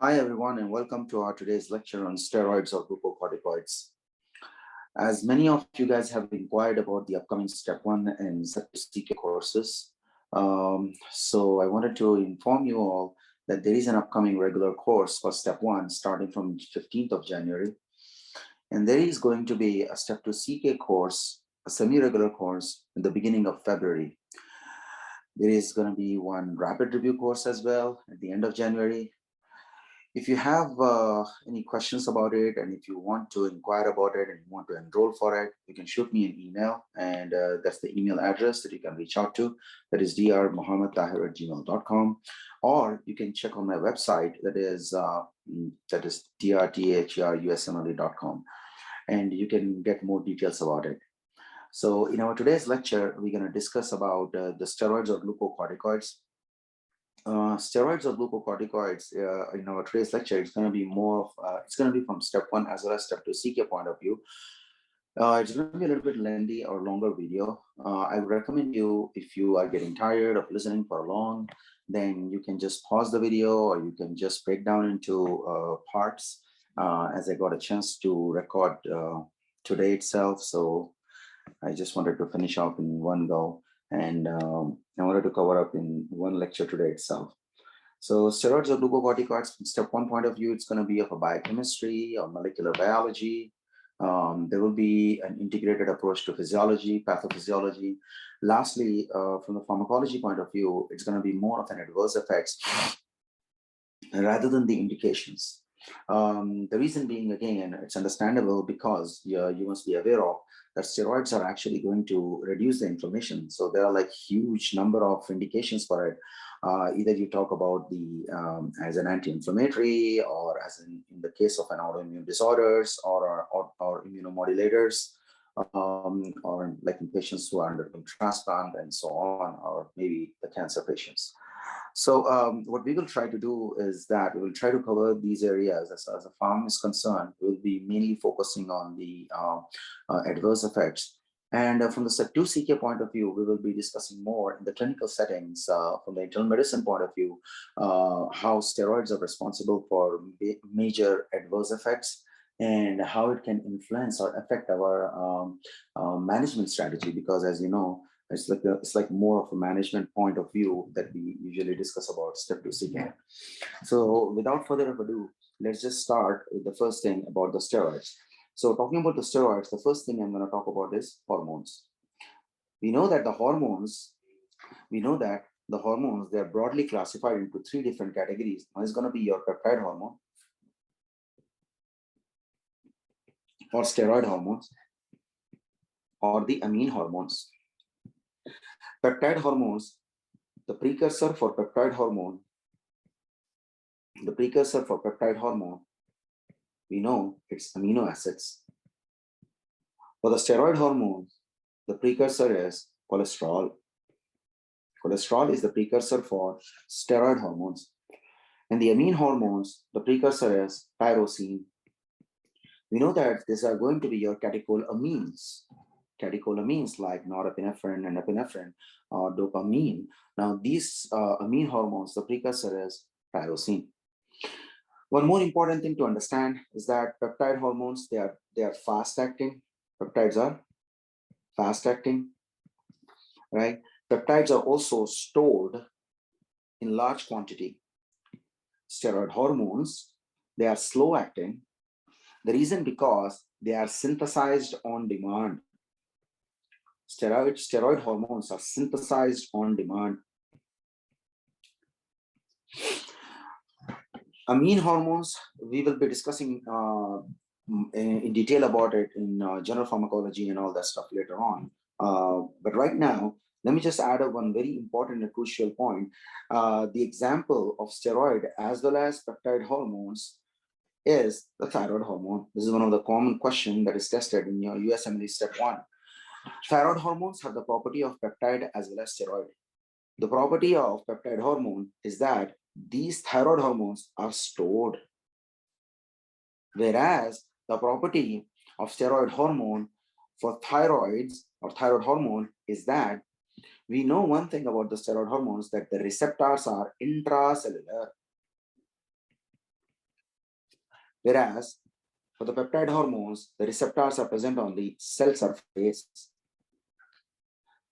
Hi everyone and welcome to our today's lecture on steroids or glucocorticoids. As many of you guys have inquired about the upcoming step 1 and step 2 CK courses, so I wanted to inform you all that there is an upcoming regular course for step 1 starting from 15th of January, and there is going to be a step 2 CK course, a semi-regular course in the beginning of February. There is going to be one rapid review course as well at the end of January. If you have any questions about it, and if you want to inquire about it and you want to enroll for it, you can shoot me an email, and that's the email address that you can reach out to. That is drmohammadtahir@gmail.com, or you can check on my website. That is drtherusmle.com, and you can get more details about it. So in our today's lecture, we're going to discuss about the steroids or glucocorticoids. Steroids or glucocorticoids, in our today's lecture, it's going to be more of, it's going to be from step 1 as well as step 2 CK point of view. It's going to be a little bit lengthy or longer video. I would recommend you, if you are getting tired of listening for long, then you can just pause the video, or you can just break down into parts, as I got a chance to record today itself. So I just wanted to finish off in one go, and I wanted to cover up in one lecture today itself. So steroids or glucocorticoids, from step 1 point of view, it's going to be of a biochemistry or molecular biology. There will be an integrated approach to physiology, pathophysiology. Lastly, from the pharmacology point of view, it's going to be more of an adverse effects rather than the indications. The reason being, again, it's understandable because you must be aware of that steroids are actually going to reduce the inflammation. So there are like huge number of indications for it. Either you talk about the as an anti-inflammatory, or as in the case of an autoimmune disorders, or immunomodulators, or like in patients who are undergoing transplant and so on, or maybe the cancer patients. So what we will try to do is that we will try to cover these areas as the farm is concerned. We'll be mainly focusing on the adverse effects. And from the step 2 CK point of view, we will be discussing more in the clinical settings from the internal medicine point of view, how steroids are responsible for major adverse effects, and how it can influence or affect our management strategy. Because as you know, it's like more of a management point of view that we usually discuss about step 2 CK. So without further ado, let's just start with the first thing about the steroids. So talking about the steroids, the first thing I'm going to talk about is hormones. We know that the hormones, they're broadly classified into 3 different categories. One is going to be your peptide hormone, or steroid hormones, or the amine hormones. Peptide hormones, the precursor for peptide hormone, we know it's amino acids. For the steroid hormone, the precursor is cholesterol. Cholesterol is the precursor for steroid hormones. And the amine hormones, the precursor is tyrosine. We know that these are going to be your catecholamines. Catecholamines like norepinephrine and epinephrine, or dopamine. Now these amine hormones, the precursor is tyrosine. One more important thing to understand is that peptide hormones, they are fast acting. Peptides are fast acting, right? Peptides are also stored in large quantity. Steroid hormones, they are slow acting. The reason because they are synthesized on demand. Steroid hormones are synthesized on demand. Amine hormones, we will be discussing in detail about it in general pharmacology and all that stuff later on. But right now, let me just add one very important and crucial point. The example of steroid as well as peptide hormones is the thyroid hormone. This is one of the common questions that is tested in your USMLE step 1. Thyroid hormones have the property of peptide as well as steroid. The property of peptide hormone is that these thyroid hormones are stored, whereas the property of steroid hormone for thyroids or thyroid hormone is that we know one thing about the steroid hormones, that the receptors are intracellular. Whereas for the peptide hormones, the receptors are present on the cell surface.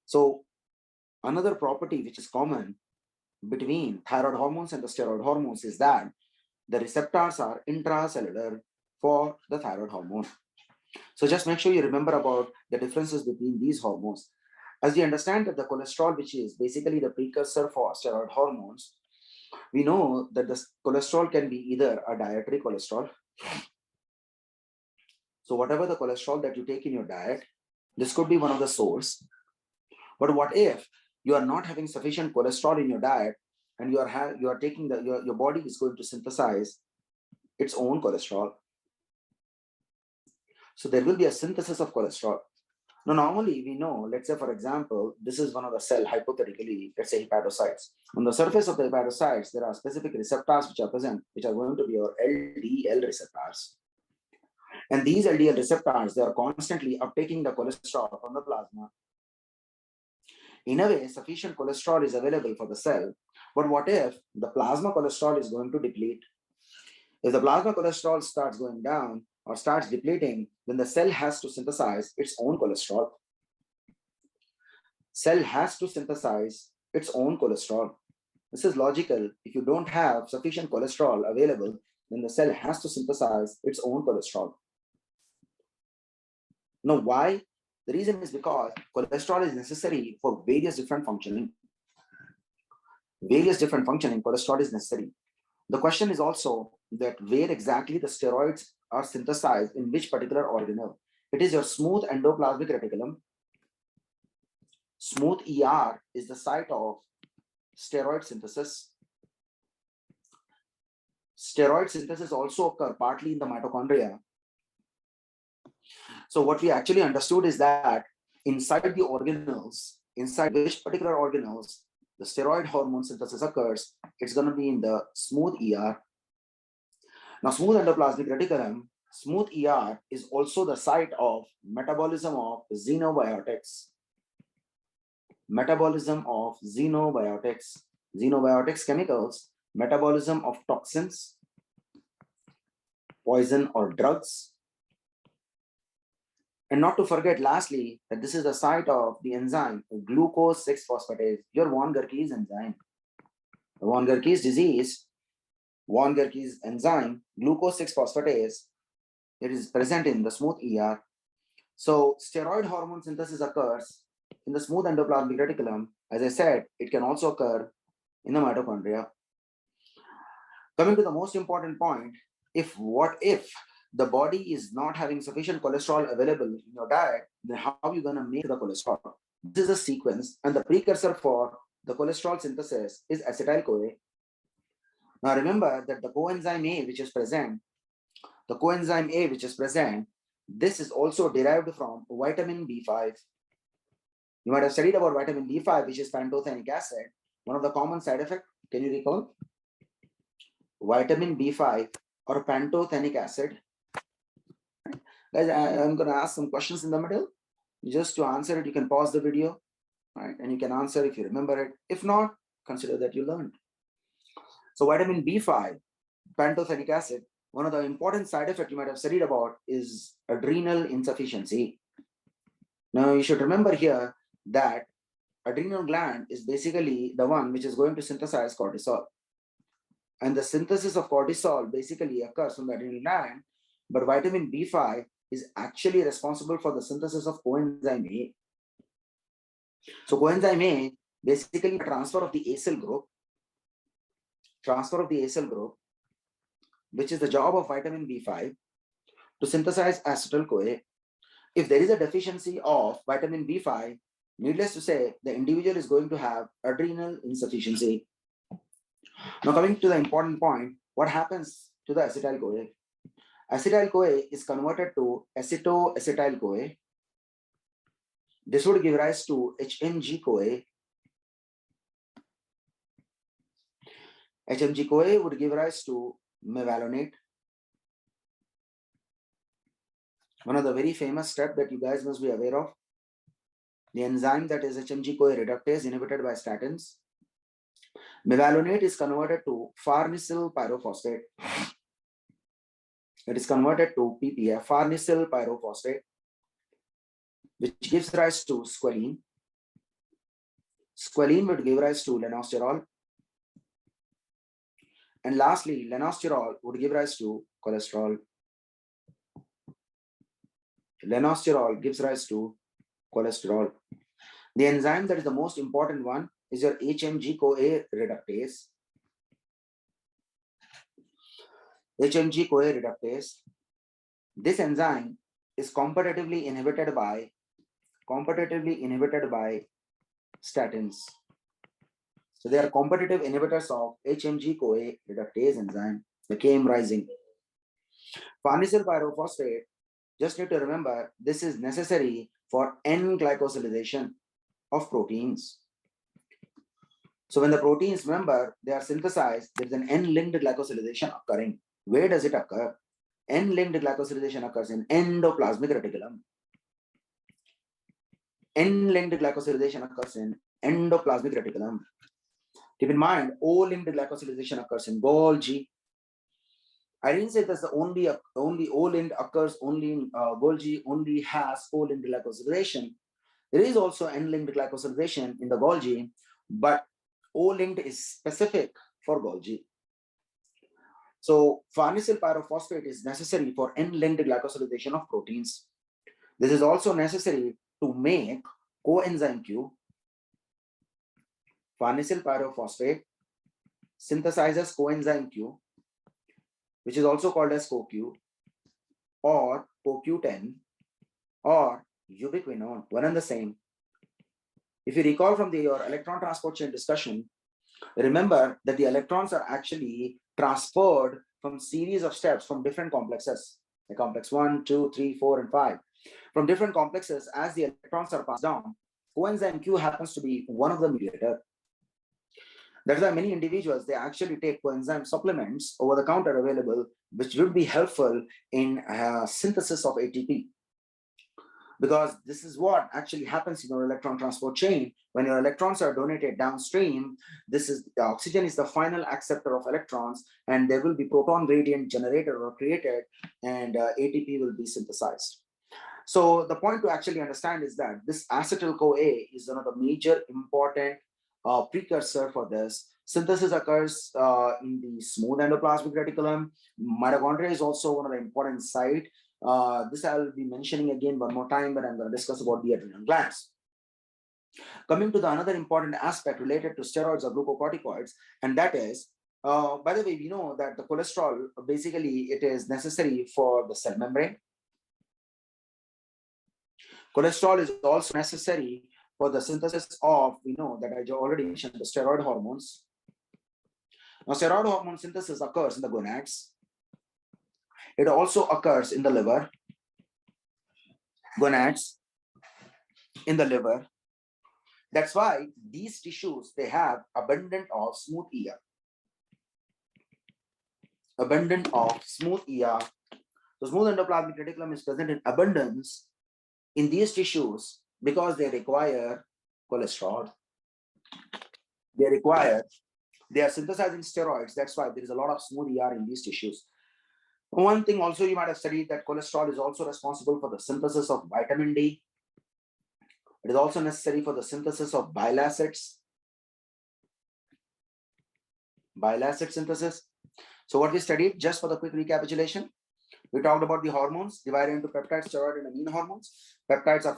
So another property which is common between thyroid hormones and the steroid hormones is that the receptors are intracellular for the thyroid hormone. So just make sure you remember about the differences between these hormones. As we understand that the cholesterol, which is basically the precursor for steroid hormones, we know that the cholesterol can be either a dietary cholesterol. So whatever the cholesterol that you take in your diet, this could be one of the source. But what if you are not having sufficient cholesterol in your diet and you are taking your body is going to synthesize its own cholesterol. So there will be a synthesis of cholesterol. Now, normally we know, let's say, for example, this is one of the cell, hypothetically, let's say hepatocytes. On the surface of the hepatocytes, there are specific receptors which are present, which are going to be your LDL receptors. And these LDL receptors, they are constantly uptaking the cholesterol from the plasma. In a way, sufficient cholesterol is available for the cell. But what if the plasma cholesterol is going to deplete? If the plasma cholesterol starts going down or starts depleting, then the cell has to synthesize its own cholesterol. Cell has to synthesize its own cholesterol. This is logical. If you don't have sufficient cholesterol available, then the cell has to synthesize its own cholesterol. Now, why? The reason is because cholesterol is necessary for various different functioning. Cholesterol is necessary. The question is also that where exactly the steroids are synthesized in which particular organelle. It is your smooth endoplasmic reticulum. Smooth ER is the site of steroid synthesis. Steroid synthesis also occur partly in the mitochondria. So what we actually understood is that inside the organelles, inside which particular organelles the steroid hormone synthesis occurs, it's going to be in the smooth ER. Now, smooth endoplasmic reticulum, smooth ER is also the site of metabolism of xenobiotics. Metabolism of xenobiotics. Xenobiotics chemicals, metabolism of toxins, poison or drugs. And not to forget, lastly, that this is the site of the enzyme, glucose 6-phosphatase, your von Gerke's enzyme. The von Gerke's disease, von Gerke's enzyme, glucose 6-phosphatase, it is present in the smooth ER. So steroid hormone synthesis occurs in the smooth endoplasmic reticulum. As I said, it can also occur in the mitochondria. Coming to the most important point, what if the body is not having sufficient cholesterol available in your diet, then how are you going to make the cholesterol? This is a sequence, and the precursor for the cholesterol synthesis is acetyl-CoA. Now remember that the coenzyme A, which is present, this is also derived from vitamin B5. You might have studied about vitamin B5, which is pantothenic acid. One of the common side effects, can you recall? Vitamin B5 or pantothenic acid. Guys, I'm going to ask some questions in the middle. Just to answer it, you can pause the video, right? And you can answer if you remember it. If not, consider that you learned. So vitamin B5, pantothenic acid, one of the important side effects you might have studied about is adrenal insufficiency. Now you should remember here that adrenal gland is basically the one which is going to synthesize cortisol. And the synthesis of cortisol basically occurs from the adrenal gland, but vitamin B5 is actually responsible for the synthesis of coenzyme A. So coenzyme A basically transfer of the acyl group, which is the job of vitamin B5 to synthesize acetyl-CoA. If there is a deficiency of vitamin B5, needless to say, the individual is going to have adrenal insufficiency. Now coming to the important point, what happens to the acetyl-CoA? Acetyl-CoA is converted to acetoacetyl-CoA. This would give rise to HMG-CoA. HMG-CoA would give rise to mevalonate. One of the very famous steps that you guys must be aware of. The enzyme that is HMG-CoA reductase inhibited by statins. Mevalonate is converted to farnesyl pyrophosphate. It is converted to PPF, farnesyl pyrophosphate, which gives rise to squalene. Squalene would give rise to lenosterol. And lastly, lenosterol would give rise to cholesterol. Lenosterol gives rise to cholesterol. The enzyme that is the most important one is your HMG-CoA reductase. HMG-CoA reductase. This enzyme is competitively inhibited by statins. So they are competitive inhibitors of HMG-CoA reductase enzyme, the KM rising. Farnesyl pyrophosphate, just need to remember, this is necessary for N-glycosylation of proteins. So when the proteins, remember, they are synthesized, there is an N-linked glycosylation occurring. Where does it occur? N-linked glycosylation occurs in endoplasmic reticulum. N-linked glycosylation occurs in endoplasmic reticulum. Keep in mind, O-linked glycosylation occurs in Golgi. I didn't say that's the only O-linked occurs only in Golgi, only has O-linked glycosylation. There is also N-linked glycosylation in the Golgi, but O-linked is specific for Golgi. So farnesyl pyrophosphate is necessary for N-linked glycosylation of proteins. This is also necessary to make coenzyme Q. Farnesyl pyrophosphate synthesizes coenzyme Q, which is also called as CoQ or CoQ10 or ubiquinone, one and the same. If you recall from your electron transport chain discussion, remember that the electrons are actually transferred from series of steps from different complexes, the complex 1, 2, 3, 4, and 5. From different complexes, as the electrons are passed down, coenzyme Q happens to be one of the mediator. That's why many individuals, they actually take coenzyme supplements over the counter available, which would be helpful in synthesis of ATP. Because this is what actually happens in your electron transport chain. When your electrons are donated downstream, this is the oxygen is the final acceptor of electrons, and there will be proton gradient generated or created, and ATP will be synthesized. So the point to actually understand is that this acetyl-CoA is one of the major important precursor for this. Synthesis occurs in the smooth endoplasmic reticulum. Mitochondria is also one of the important sites. This I'll be mentioning again one more time when I'm going to discuss about the adrenal glands. Coming to the another important aspect related to steroids or glucocorticoids, and that is, by the way, we know that the cholesterol, basically it is necessary for the cell membrane. Cholesterol is also necessary for the synthesis of, we know that I already mentioned, the steroid hormones. Now, steroid hormone synthesis occurs in the gonads. It also occurs in the liver, gonads, in the liver. That's why these tissues, they have abundant of smooth ER. Abundant of smooth ER. The smooth endoplasmic reticulum is present in abundance in these tissues because they require cholesterol. They are synthesizing steroids. That's why there is a lot of smooth ER in these tissues. One thing also you might have studied that cholesterol is also responsible for the synthesis of vitamin D. It is also necessary for the synthesis of bile acids. Bile acid synthesis. So what we studied, just for the quick recapitulation, we talked about the hormones divided into peptide, steroid, and amine hormones. Peptides are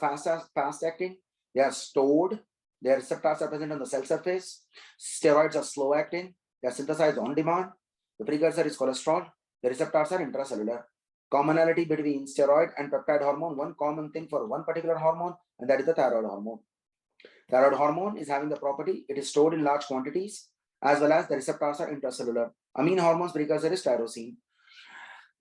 fast acting. They are stored. Their receptors are present on the cell surface. Steroids are slow acting. They are synthesized on demand. The precursor is cholesterol. The receptors are intracellular. Commonality between steroid and peptide hormone, one common thing for one particular hormone, and that is the thyroid hormone. Thyroid hormone is having the property, it is stored in large quantities, as well as the receptors are intracellular. Amine hormones precursor is tyrosine.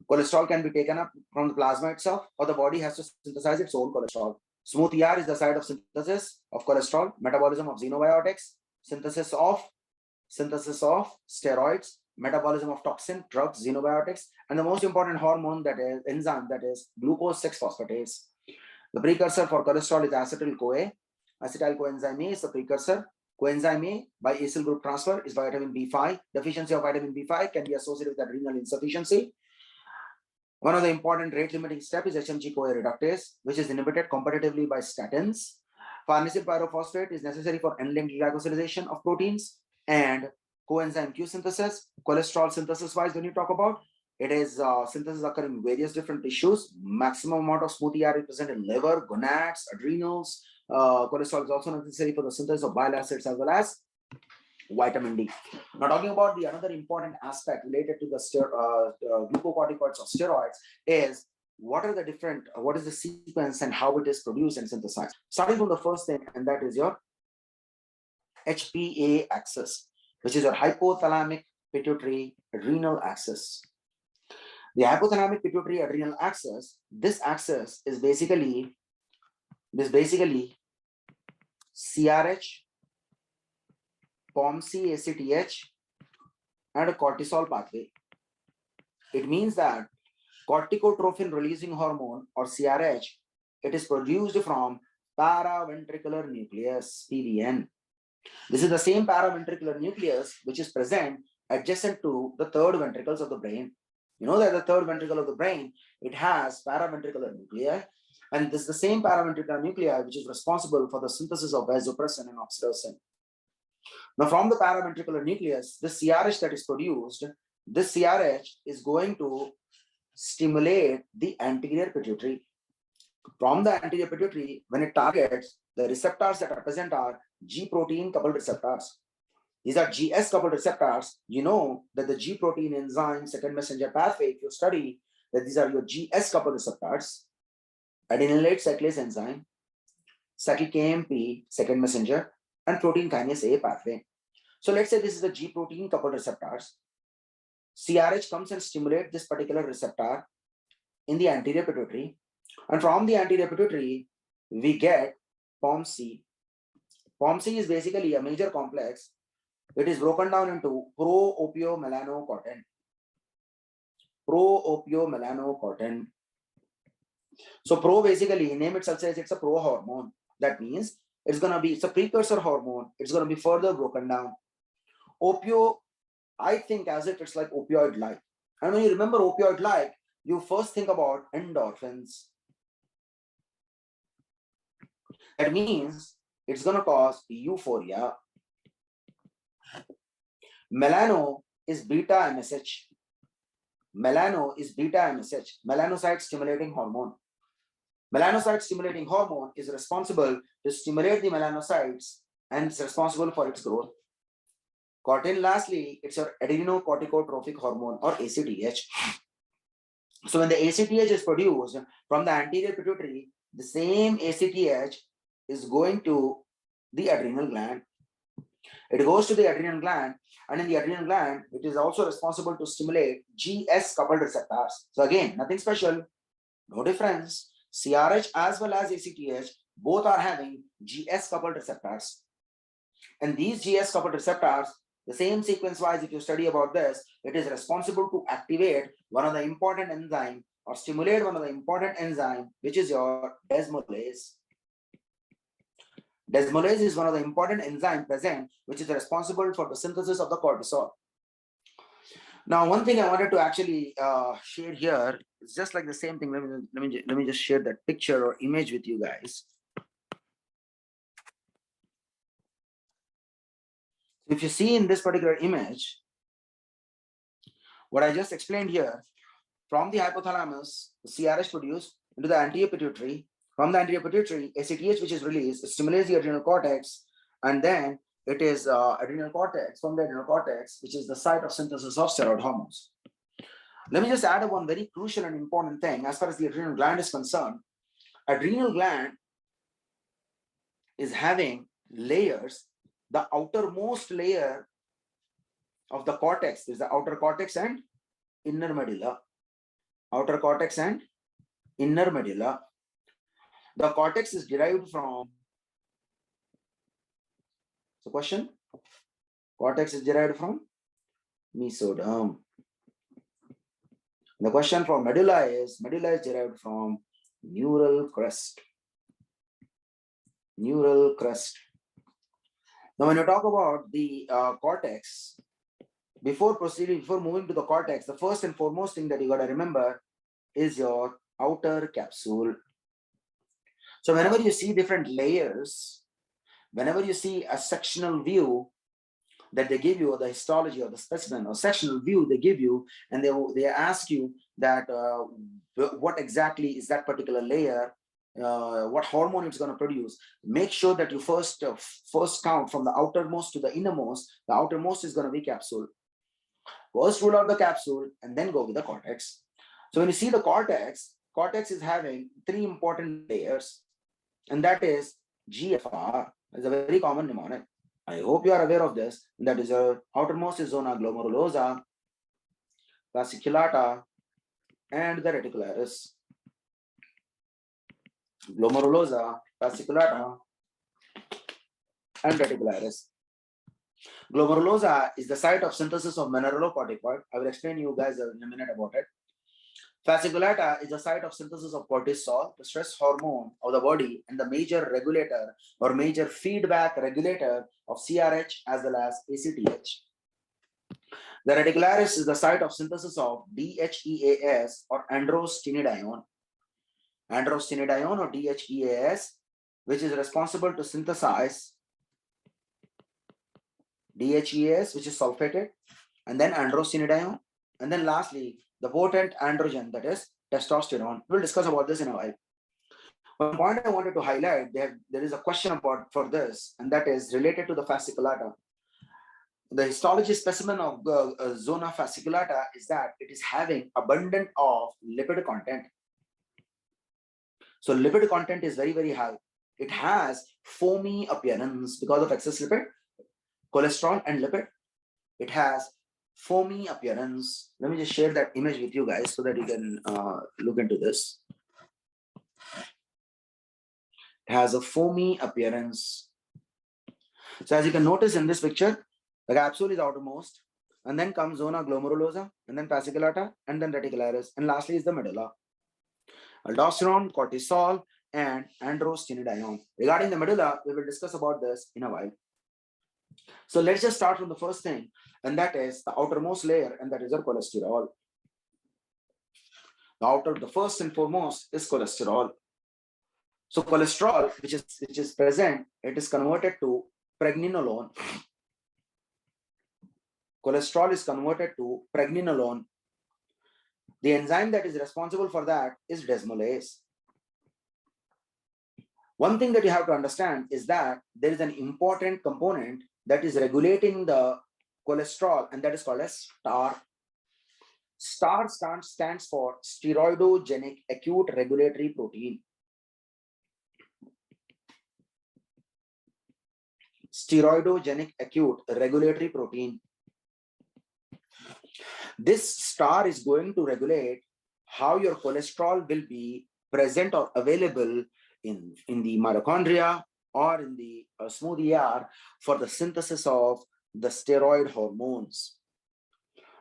Cholesterol can be taken up from the plasma itself, or the body has to synthesize its own cholesterol. Smooth ER is the site of synthesis of cholesterol, metabolism of xenobiotics, synthesis of steroids, metabolism of toxin, drugs, xenobiotics, and the most important hormone, that is enzyme, that is glucose 6-phosphatase. The precursor for cholesterol is acetyl-CoA. Acetyl coenzyme A is the precursor. Coenzyme A by acyl group transfer is vitamin B5. Deficiency of vitamin B5 can be associated with adrenal insufficiency. One of the important rate-limiting steps is HMG-CoA reductase, which is inhibited competitively by statins. Farnesyl pyrophosphate is necessary for end-linked glycosylation of proteins and coenzyme Q synthesis. Cholesterol synthesis-wise, when you talk about, it is synthesis occurring in various different tissues. Maximum amount of smooth ER is present in liver, gonads, adrenals. Cholesterol is also necessary for the synthesis of bile acids as well as vitamin D. Now, talking about the another important aspect related to the glucocorticoids or steroids is what is the sequence and how it is produced and synthesized. Starting from the first thing, and that is your HPA axis, which is your hypothalamic pituitary adrenal axis. The hypothalamic pituitary adrenal axis, this axis is basically CRH, POMC, ACTH, and a cortisol pathway. It means that corticotrophin releasing hormone or CRH, it is produced from paraventricular nucleus, PVN. This is the same paraventricular nucleus which is present adjacent to the third ventricles of the brain. You know that the third ventricle of the brain, it has paraventricular nuclei, and this is the same paraventricular nuclei which is responsible for the synthesis of vasopressin and oxytocin. Now, from the paraventricular nucleus, this CRH that is produced, this CRH is going to stimulate the anterior pituitary. From the anterior pituitary, when it targets, the receptors that are present are G protein coupled receptors. These are GS coupled receptors. You know that the G protein enzyme second messenger pathway, if you study that these are your GS coupled receptors, adenylate cyclase enzyme, cyclic AMP second messenger, and protein kinase A pathway. So let's say this is the G protein coupled receptors. CRH comes and stimulates this particular receptor in the anterior pituitary. And from the anterior pituitary, we get POMC. POMC is basically a major complex. It is broken down into pro-opiomelanocortin. Pro-opiomelanocortin. So pro basically, name itself says it's a pro-hormone. That means it's a precursor hormone. It's going to be further broken down. Opio, I think as if it's like opioid-like. And when you remember opioid-like, you first think about endorphins. That means it's going to cause euphoria. Melano is beta MSH. Melano is beta MSH, melanocyte stimulating hormone. Melanocyte stimulating hormone is responsible to stimulate the melanocytes and it's responsible for its growth. Cortin, lastly, it's your adrenocorticotropic hormone or ACTH. So when the ACTH is produced from the anterior pituitary, the same ACTH is going to the adrenal gland. It goes to the adrenal gland, and in the adrenal gland, it is also responsible to stimulate GS coupled receptors. So again, nothing special, no difference. CRH as well as ACTH, both are having GS coupled receptors. And these GS coupled receptors, the same sequence wise, if you study about this, it is responsible to activate one of the important enzyme or stimulate one of the important enzyme, which is your desmolase. Desmolase is one of the important enzyme present, which is responsible for the synthesis of the cortisol. Now, one thing I wanted to actually share here is just like the same thing. Let me just share that picture or image with you guys. If you see in this particular image, what I just explained here, from the hypothalamus, the CRH produced into the anterior pituitary. From the anterior pituitary, ACTH, which is released, stimulates the adrenal cortex, and then it is adrenal cortex, from the adrenal cortex, which is the site of synthesis of steroid hormones. Let me just add one very crucial and important thing as far as the adrenal gland is concerned. Adrenal gland is having layers. The outermost layer of the cortex is the outer cortex and inner medulla. Outer cortex and inner medulla. The cortex is derived from, so question, cortex is derived from mesoderm. The question for medulla is derived from neural crest. Neural crest. Now, when you talk about the cortex, before moving to the cortex, the first and foremost thing that you got to remember is your outer capsule. So whenever you see different layers, whenever you see a sectional view that they give you, or the histology or the specimen or sectional view they give you, and they ask you that what exactly is that particular layer, what hormone it's going to produce, make sure that you first count from the outermost to the innermost. The outermost is going to be capsule. First rule out the capsule and then go with the cortex. So when you see the cortex is having three important layers, and that is GFR. It's a very common mnemonic. I hope you are aware of this. That is outermost is zona glomerulosa, fasciculata, and the reticularis. Glomerulosa, fasciculata, and reticularis. Glomerulosa is the site of synthesis of mineralocorticoid. I will explain you guys in a minute about it. Fasciculata is the site of synthesis of cortisol, the stress hormone of the body, and the major regulator or major feedback regulator of CRH as well as ACTH. The reticularis is the site of synthesis of DHEAS or androstenedione. Androstenedione or DHEAS, which is responsible to synthesize DHEAS, which is sulfated, and then androstenedione, and then lastly, the potent androgen, that is testosterone. We'll discuss about this in a while. One point I wanted to highlight, there is a question for this, and that is related to the fasciculata. The histology specimen of zona fasciculata is that it is having abundant of lipid content. So lipid content is very, very high. It has foamy appearance because of excess lipid, cholesterol and lipid. It has foamy appearance. Let me just share that image with you guys so that you can look into this. It has a foamy appearance. So as you can notice in this picture, the capsule is outermost, and then comes zona glomerulosa, and then fasciculata, and then reticularis, and lastly is the medulla. Aldosterone, cortisol, and androstenedione. Regarding the medulla, we will discuss about this in a while. So let's just start from the first thing, and that is the outermost layer, and that is your cholesterol. The first and foremost is cholesterol. So cholesterol, which is present, it is converted to pregnenolone. Cholesterol is converted to pregnenolone. The enzyme that is responsible for that is desmolase. One thing that you have to understand is that there is an important component that is regulating the cholesterol, and that is called as STAR. STAR stands for steroidogenic acute regulatory protein. Steroidogenic acute regulatory protein. This STAR is going to regulate how your cholesterol will be present or available in the mitochondria or in the smooth ER for the synthesis of the steroid hormones.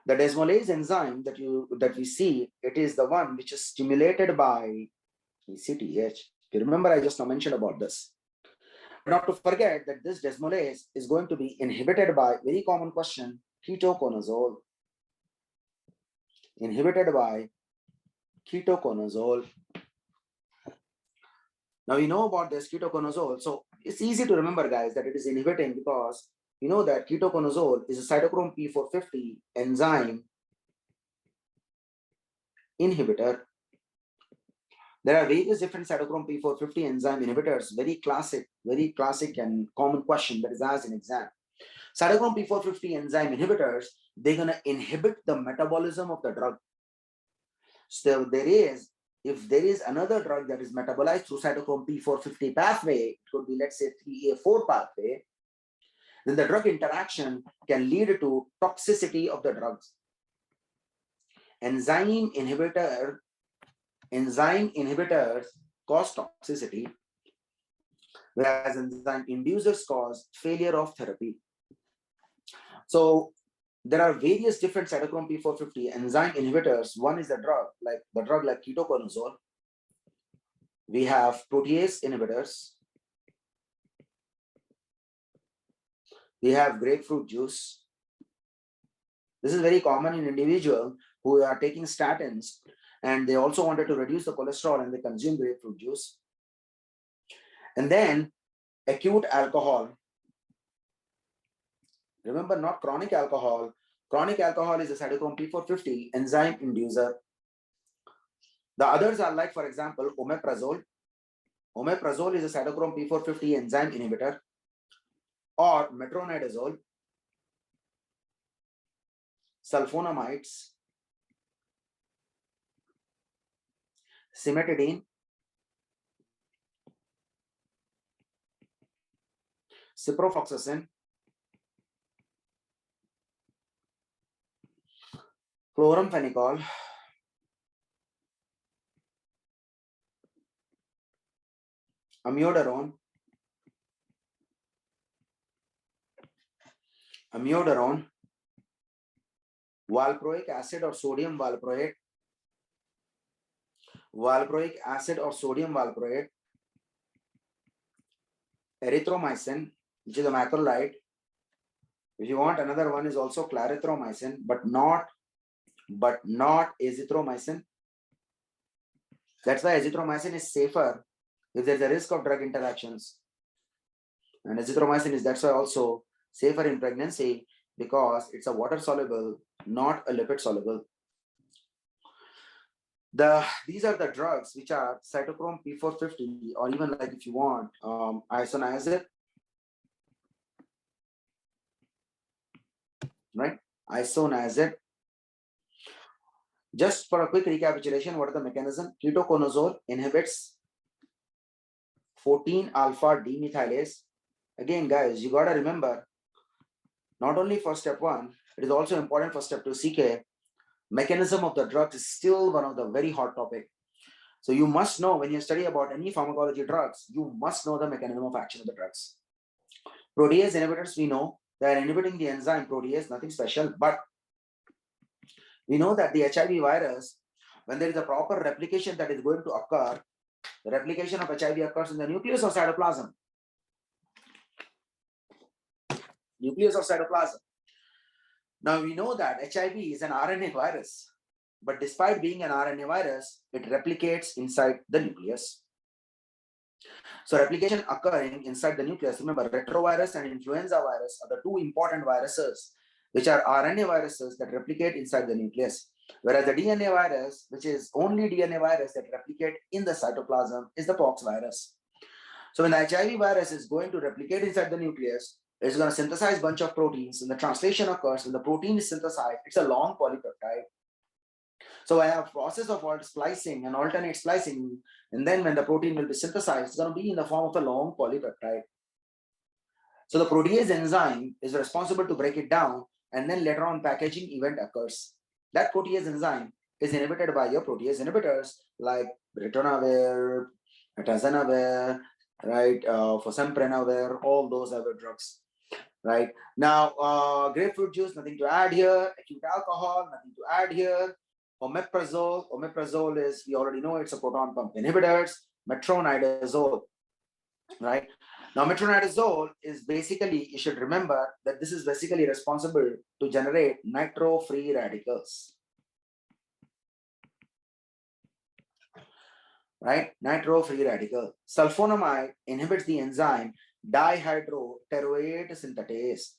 The desmolase enzyme that we see, it is the one which is stimulated by ACTH. You remember I just mentioned about this. Not to forget that this desmolase is going to be inhibited by, very common question, ketoconazole. Inhibited by ketoconazole. Now we know about this ketoconazole. So it's easy to remember, guys, that it is inhibiting because you know that ketoconazole is a cytochrome P450 enzyme inhibitor. There are various different cytochrome P450 enzyme inhibitors, very classic and common question that is asked in exam. Cytochrome P450 enzyme inhibitors, they're going to inhibit the metabolism of the drug. So if there is another drug that is metabolized through cytochrome P450 pathway, it could be, let's say, 3A4 pathway, then the drug interaction can lead to toxicity of the drugs. Enzyme inhibitors cause toxicity, whereas enzyme inducers cause failure of therapy. So there are various different cytochrome P450 enzyme inhibitors. One is the drug like ketoconazole. We have protease inhibitors. We have grapefruit juice. This is very common in individuals who are taking statins. And they also wanted to reduce the cholesterol, and they consume grapefruit juice. And then acute alcohol. Remember, not chronic alcohol. Chronic alcohol is a cytochrome P450 enzyme inducer. The others are like, for example, omeprazole. Omeprazole is a cytochrome P450 enzyme inhibitor. Or metronidazole, sulfonamides, cimetidine, ciprofloxacin, chloramphenicol, amiodarone, valproic acid or sodium valproate, erythromycin, which is a macrolide. If you want, another one is also clarithromycin, but not azithromycin. That's why azithromycin is safer if there's a risk of drug interactions. And azithromycin is that's why also safer in pregnancy, because it's a water soluble, not a lipid soluble. These are the drugs which are cytochrome P450, or even like if you want isoniazid, right? Isoniazid. Just for a quick recapitulation, what are the mechanism? Ketoconazole inhibits 14-alpha demethylase. Again, guys, you got to remember, not only for step 1, it is also important for step 2 CK. Mechanism of the drug is still one of the very hot topic. So you must know, when you study about any pharmacology drugs, you must know the mechanism of action of the drugs. Protease inhibitors, we know they are inhibiting the enzyme protease, nothing special, but we know that the HIV virus, when there is a proper replication that is going to occur, the replication of HIV occurs in the nucleus of cytoplasm. Now we know that HIV is an RNA virus, but despite being an RNA virus, it replicates inside the nucleus. So replication occurring inside the nucleus, remember, retrovirus and influenza virus are the two important viruses, which are RNA viruses that replicate inside the nucleus. Whereas the DNA virus, which is only DNA virus that replicate in the cytoplasm, is the pox virus. So when the HIV virus is going to replicate inside the nucleus, it's going to synthesize a bunch of proteins, and the translation occurs. When the protein is synthesized, it's a long polypeptide. So I have process of splicing and alternate splicing, and then when the protein will be synthesized, it's going to be in the form of a long polypeptide. So the protease enzyme is responsible to break it down, and then later on packaging event occurs. That protease enzyme is inhibited by your protease inhibitors like ritonavir, atazanavir, right, fosamprenavir, all those other drugs. Right now, grapefruit juice, nothing to add here. Acute alcohol, nothing to add here. Omeprazole is, we already know, it's a proton pump inhibitors. Metronidazole, right? Now, metronidazole is basically, you should remember that this is basically responsible to generate nitro-free radicals. Right? Nitro-free radical. Sulfonamide inhibits the enzyme dihydropteroate synthetase.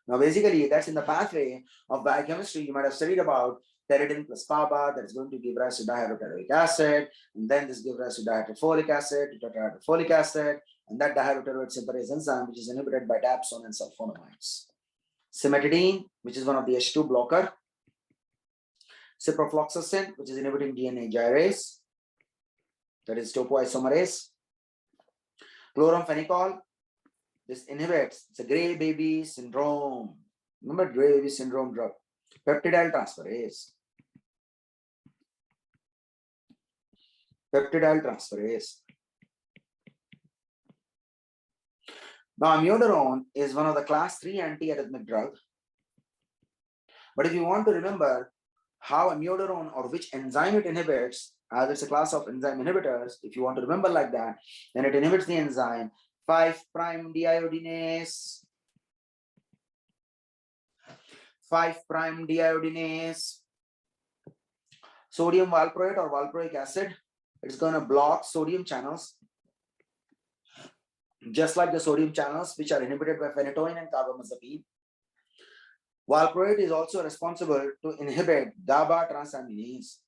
Now, basically, that's in the pathway of biochemistry. You might have studied about pyridine plus PABA that is going to give rise to dihydroteroic acid, and then this gives rise to dihydrofolic acid, and that dihydroteroate synthease enzyme, which is inhibited by dapsone and sulfonamides. Cimetidine, which is one of the H2 blocker. Ciprofloxacin, which is inhibiting DNA gyrase, that is topoisomerase. Chloramphenicol, this inhibits, it's a gray baby syndrome. Remember gray baby syndrome drug. Peptidyl transferase. Now, amiodarone is one of the class 3 antiarrhythmic drug. But if you want to remember how amiodarone or which enzyme it inhibits, as it's a class of enzyme inhibitors, if you want to remember like that, then it inhibits the enzyme 5' deiodinase. 5' deiodinase. Sodium valproate or valproic acid, it's going to block sodium channels, just like the sodium channels which are inhibited by phenytoin and carbamazepine. Valproate is also responsible to inhibit GABA transaminase.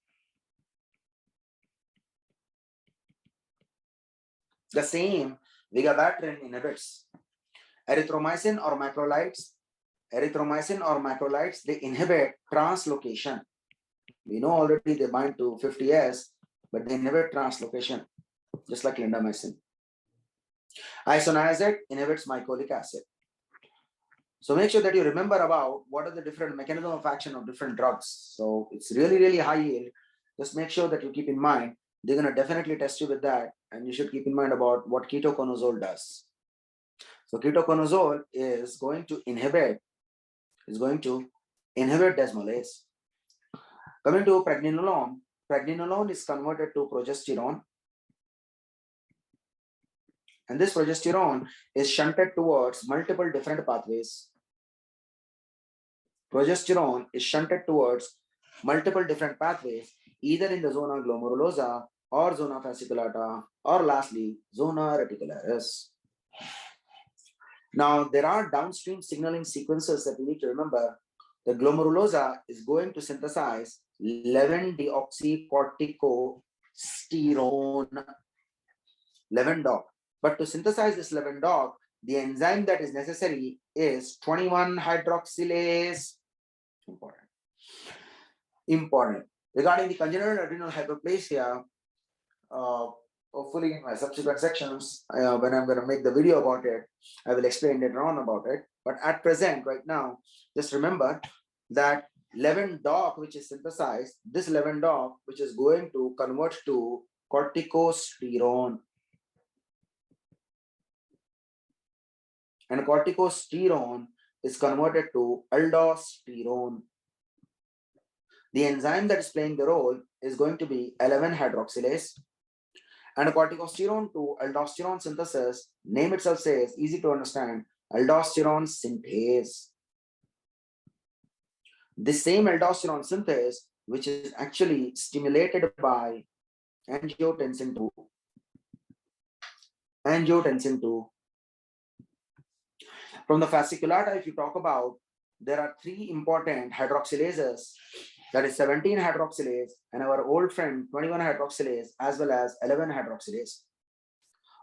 The same vigabatrin inhibits. Erythromycin or macrolides, they inhibit translocation. We know already they bind to 50S, but they inhibit translocation, just like clindamycin. Isoniazid inhibits mycolic acid. So make sure that you remember about what are the different mechanism of action of different drugs. So it's really, really high yield. Just make sure that you keep in mind, they're going to definitely test you with that. And you should keep in mind about what ketoconazole does. So ketoconazole is going to inhibit desmolase. Coming to pregnenolone is converted to progesterone. And this progesterone is shunted towards multiple different pathways. Progesterone is shunted towards multiple different pathways, either in the zona glomerulosa or zona fasciculata, or lastly, zona reticularis. Now, there are downstream signaling sequences that we need to remember. The glomerulosa is going to synthesize 11-deoxycorticosterone, 11-DOC. But to synthesize this 11-DOC, the enzyme that is necessary is 21-hydroxylase. Important. Regarding the congenital adrenal hyperplasia, hopefully in my subsequent sections, when I'm going to make the video about it, I will explain later on about it. But at present, right now, just remember that 11-DOC, which is synthesized, this 11-DOC, which is going to convert to corticosterone. And corticosterone is converted to aldosterone. The enzyme that is playing the role is going to be 11-hydroxylase. And corticosterone to aldosterone synthesis, name itself says, easy to understand, aldosterone synthase. This same aldosterone synthase, which is actually stimulated by angiotensin 2. Angiotensin 2. From the fasciculata, if you talk about, there are 3 important hydroxylases, that is 17-hydroxylase and our old friend 21-hydroxylase as well as 11-hydroxylase.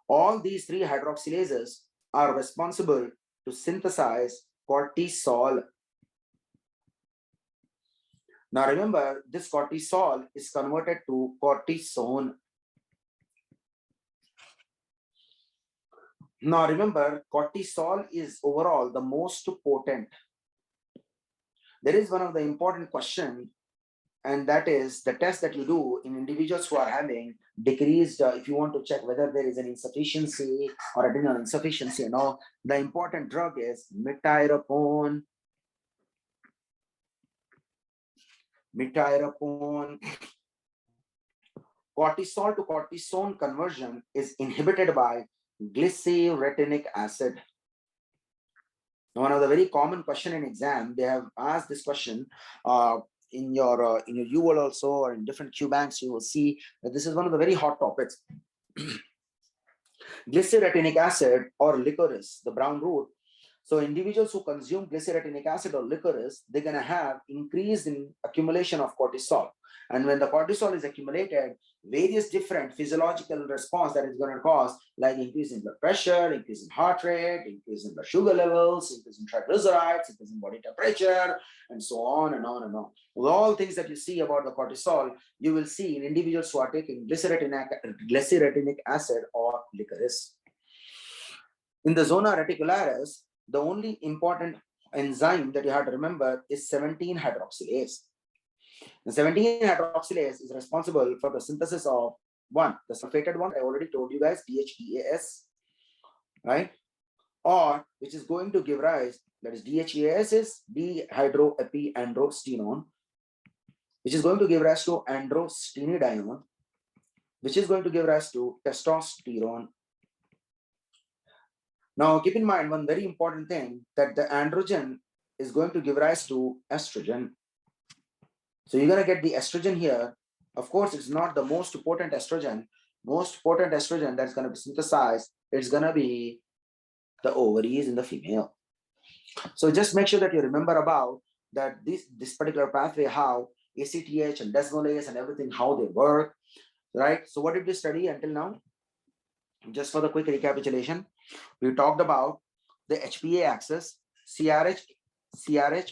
All these 3 hydroxylases are responsible to synthesize cortisol. Now remember, this cortisol is converted to cortisone. Now remember, cortisol is overall the most potent. There is one of the important questions, and that is the test that you do in individuals who are having decreased, if you want to check whether there is an insufficiency or adrenal insufficiency and all, the important drug is mityrapone. Cortisol to cortisone conversion is inhibited by glyceretinic acid. Now, one of the very common question in exam, they have asked this question in your UL also, or in different Q banks, you will see that this is one of the very hot topics. Glyceretinic acid or licorice, the brown root. So individuals who consume glyceretinic acid or licorice, they're going to have increase in accumulation of cortisol. And when the cortisol is accumulated, various different physiological response that is going to cause, like increase in blood pressure, increase in heart rate, increase in blood sugar levels, increase in triglycerides, increase in body temperature, and so on and on and on. With all things that you see about the cortisol, you will see in individuals who are taking glyceretinic acid or licorice. In the zona reticularis, the only important enzyme that you have to remember is 17-hydroxylase. The 17-hydroxylase is responsible for the synthesis of the sulfated one, I already told you guys, DHEAS, right? Or which is going to give rise, that is DHEAS is dehydroepiandrosterone, which is going to give rise to androstenedione, which is going to give rise to testosterone. Now, keep in mind one very important thing, that the androgen is going to give rise to estrogen. So you're going to get the estrogen here. Of course, it's not the most potent estrogen. Most potent estrogen that's going to be synthesized, it's going to be the ovaries in the female. So just make sure that you remember about that this particular pathway, how ACTH and desmolase and everything, how they work, right? So what did we study until now? Just for the quick recapitulation, we talked about the HPA axis, CRH,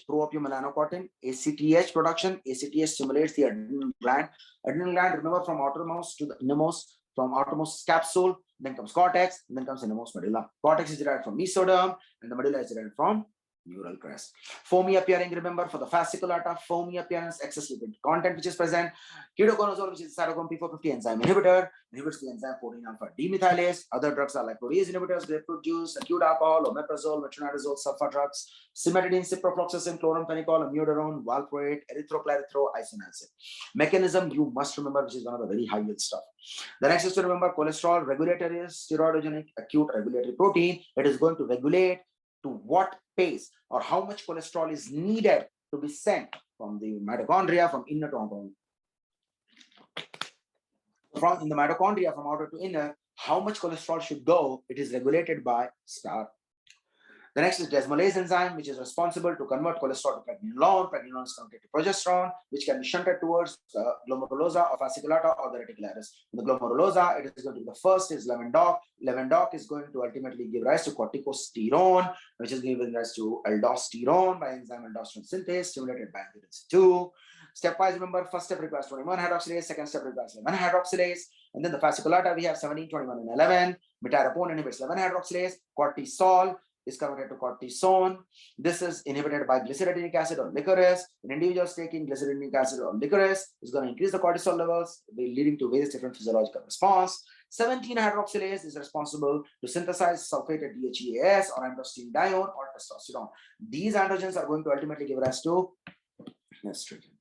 pro-opiomelanocortin, ACTH production. ACTH stimulates the adrenal gland. Adrenal gland, remember, from outermost to the innermost, from outermost capsule, then comes cortex, then comes innermost medulla. Cortex is derived from mesoderm, and the medulla is derived from neural crest. Foamy appearing, remember, for the fasciculata, foamy appearance, excess lipid content which is present. Ketoconazole, which is cytochrome P450 enzyme inhibitor, inhibits the enzyme 14 alpha demethylase. Other drugs are like protease inhibitors, grapefruit juice, acute alcohol, omeprazole, metronidazole, sulfur drugs, cimetidine, ciprofloxacin, chloramphenicol, amiodarone, valproate, erythrochlorid, isoniazid. Mechanism you must remember, which is one of the very high yield stuff. The next is to remember cholesterol regulator is steroidogenic acute regulatory protein. It is going to regulate to what pace or how much cholesterol is needed to be sent from the mitochondria from inner to outer. From in the mitochondria from outer to inner, how much cholesterol should go, it is regulated by star. The next is desmolase enzyme, which is responsible to convert cholesterol to pregnenolone. Pregnenolone is converted to progesterone, which can be shunted towards the glomerulosa or fasciculata or the reticularis. In the glomerulosa, it is going to be the first is levodoc. Levodoc is going to ultimately give rise to corticosteroid, which is giving rise to aldosterone by enzyme aldosterone synthase, stimulated by angiotensin 2. Stepwise, remember, first step requires 21 hydroxylase, second step requires 11 hydroxylase, and then the fasciculata we have 17, 21, and 11. Metyrapone inhibits 11 hydroxylase. Cortisol is converted to cortisone. This is inhibited by glyceridinic acid or licorice. In individuals taking glyceridinic acid or licorice is going to increase the cortisol levels, leading to various different physiological response. 17 hydroxylase is responsible to synthesize sulfated DHEAS or androstenedione or testosterone. These androgens are going to ultimately give rise to estrogen.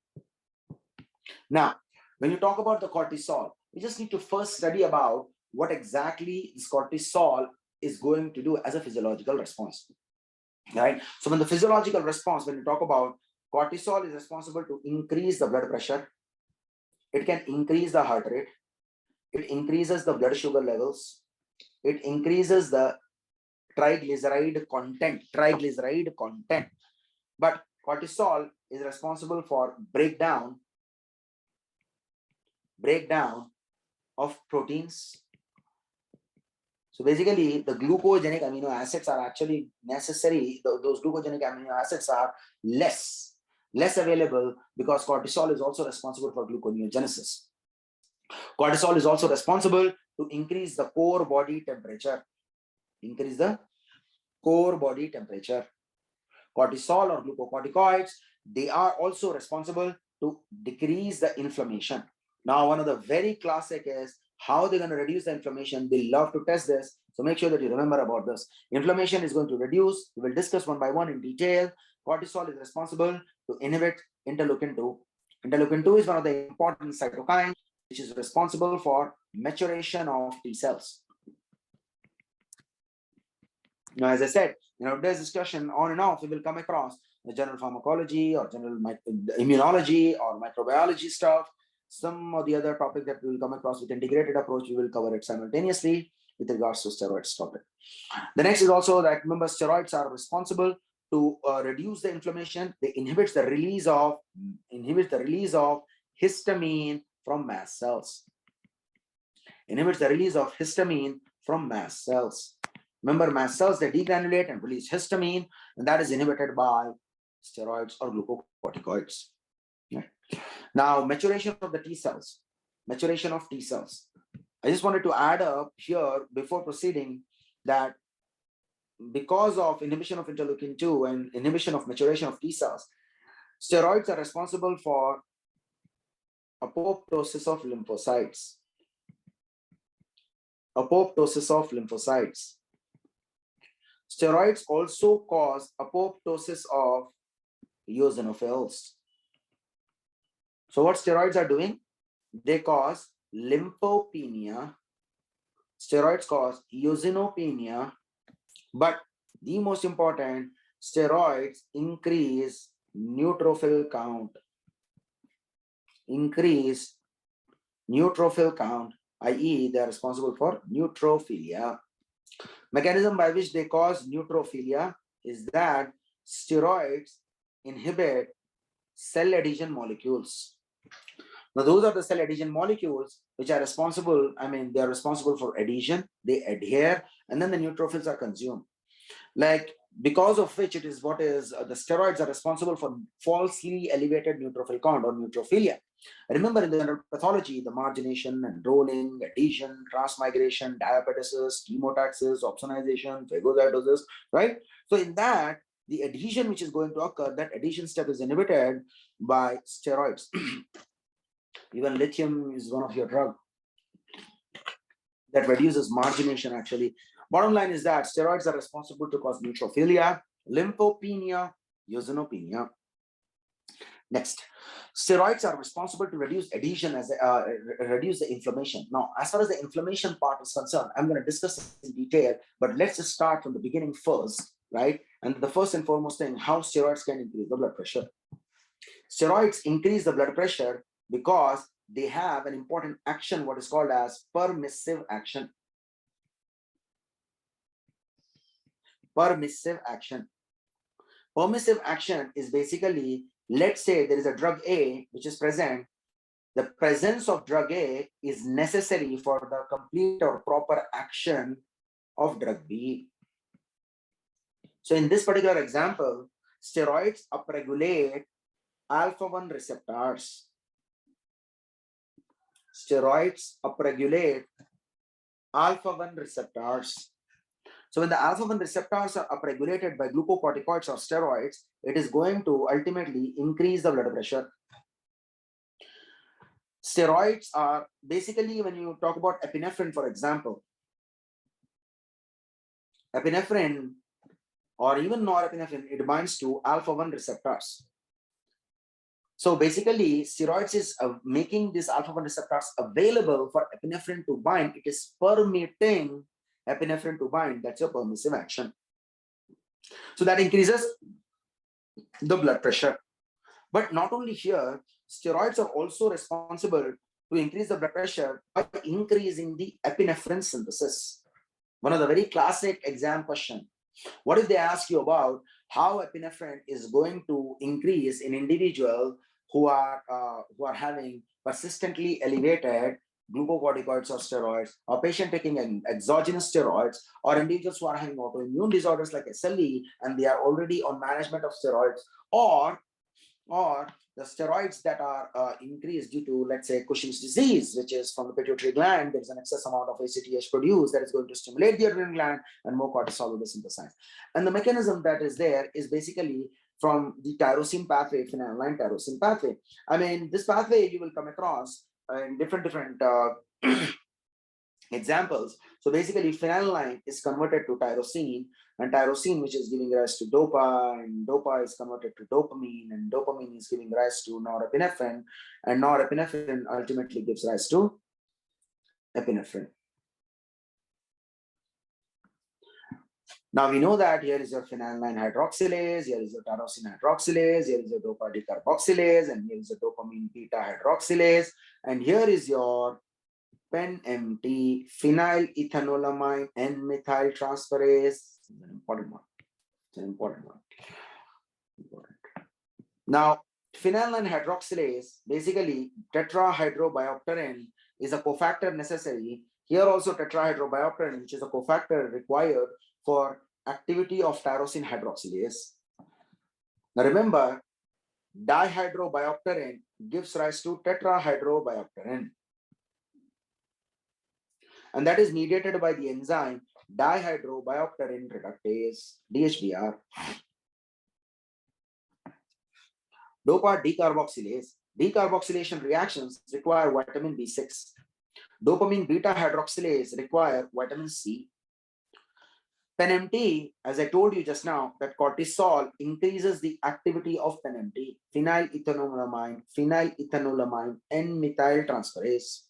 Now, when you talk about the cortisol, we just need to first study about what exactly this cortisol is going to do as a physiological response, right? So when the physiological response, when you talk about cortisol, is responsible to increase the blood pressure, it can increase the heart rate, it increases the blood sugar levels, it increases the triglyceride content. But cortisol is responsible for breakdown of proteins. So basically, the glucogenic amino acids are actually necessary. Those glucogenic amino acids are less available because cortisol is also responsible for gluconeogenesis. Cortisol is also responsible to increase the core body temperature. Cortisol or glucocorticoids, they are also responsible to decrease the inflammation. Now, one of the very classic is how they're going to reduce the inflammation. They love to test this. So make sure that you remember about this. Inflammation is going to reduce. We will discuss one by one in detail. Cortisol is responsible to inhibit interleukin 2. Interleukin 2 is one of the important cytokines which is responsible for maturation of T cells. Now, as I said, today's discussion on and off, we will come across the general pharmacology or general immunology or microbiology stuff. Some of the other topic that we will come across with integrated approach, we will cover it simultaneously with regards to steroids topic. The next is also that, remember, steroids are responsible to reduce the inflammation. They inhibit the release of histamine from mast cells. Inhibits the release of histamine from mast cells. Remember, mast cells, they degranulate and release histamine, and that is inhibited by steroids or glucocorticoids. Yeah. Now, maturation of the T cells. Maturation of T cells. I just wanted to add up here before proceeding that because of inhibition of interleukin 2 and inhibition of maturation of T cells, steroids are responsible for apoptosis of lymphocytes. Steroids also cause apoptosis of eosinophils. So what steroids are doing? They cause lymphopenia. Steroids cause eosinopenia. But the most important, steroids increase neutrophil count, i.e. they are responsible for neutrophilia. Mechanism by which they cause neutrophilia is that steroids inhibit cell adhesion molecules. Now, those are the cell adhesion molecules which are responsible, they are responsible for adhesion, they adhere, and then the neutrophils are consumed. Like, because of which it is the steroids are responsible for falsely elevated neutrophil count or neutrophilia. Remember, in the general pathology, the margination, enrolling, adhesion, transmigration, diabetes, chemotaxis, opsonization, phagocytosis, right? So in that, the adhesion which is going to occur, that adhesion step is inhibited by steroids. Even lithium is one of your drug that reduces margination actually. Bottom line is that steroids are responsible to cause neutrophilia, lymphopenia, eosinopenia. Next, steroids are responsible to reduce adhesion reduce the inflammation. Now, as far as the inflammation part is concerned, I'm going to discuss this in detail, but let's just start from the beginning first, right? And the first and foremost thing, how steroids can increase the blood pressure. Steroids increase the blood pressure because they have an important action, what is called as permissive action. Permissive action. Permissive action is basically, let's say there is a drug A which is present. The presence of drug A is necessary for the complete or proper action of drug B. So in this particular example, steroids upregulate alpha-1 receptors. Steroids upregulate alpha-1 receptors. So when the alpha-1 receptors are upregulated by glucocorticoids or steroids, it is going to ultimately increase the blood pressure. Steroids are basically, when you talk about epinephrine, for example, epinephrine or even norepinephrine, it binds to alpha-1 receptors. So basically, steroids is making these alpha-1 receptors available for epinephrine to bind. It is permitting epinephrine to bind. That's your permissive action. So that increases the blood pressure. But not only here, steroids are also responsible to increase the blood pressure by increasing the epinephrine synthesis. One of the very classic exam question. What if they ask you about how epinephrine is going to increase in individuals who are having persistently elevated glucocorticoids or steroids, or patient taking an exogenous steroids, or individuals who are having autoimmune disorders like SLE and they are already on management of steroids, or the steroids that are increased due to, let's say, Cushing's disease, which is from the pituitary gland. There's an excess amount of ACTH produced that is going to stimulate the adrenal gland and more cortisol will be synthesized. And the mechanism that is there is basically from the tyrosine pathway, phenylalanine tyrosine pathway. This pathway you will come across in different examples. So basically, phenylalanine is converted to tyrosine, and tyrosine, which is giving rise to dopa, and dopa is converted to dopamine, and dopamine is giving rise to norepinephrine, and norepinephrine ultimately gives rise to epinephrine. Now we know that here is your phenylalanine hydroxylase, here is your tyrosine hydroxylase, here is your dopa decarboxylase, and here is your dopamine beta hydroxylase, and here is your PENMT, phenylethanolamine N-methyltransferase. It's an important one. It's an important one. Now, phenylalanine hydroxylase, basically tetrahydrobiopterin is a cofactor necessary. Here also tetrahydrobiopterin, which is a cofactor required for activity of tyrosine hydroxylase. Now remember, dihydrobiopterin gives rise to tetrahydrobiopterin. And that is mediated by the enzyme dihydrobiopterin reductase, DHBR. Dopa decarboxylase. Decarboxylation reactions require vitamin B6. Dopamine beta hydroxylase require vitamin C. PENMT, as I told you just now, that cortisol increases the activity of PENMT, phenylethanolamine N-methyltransferase.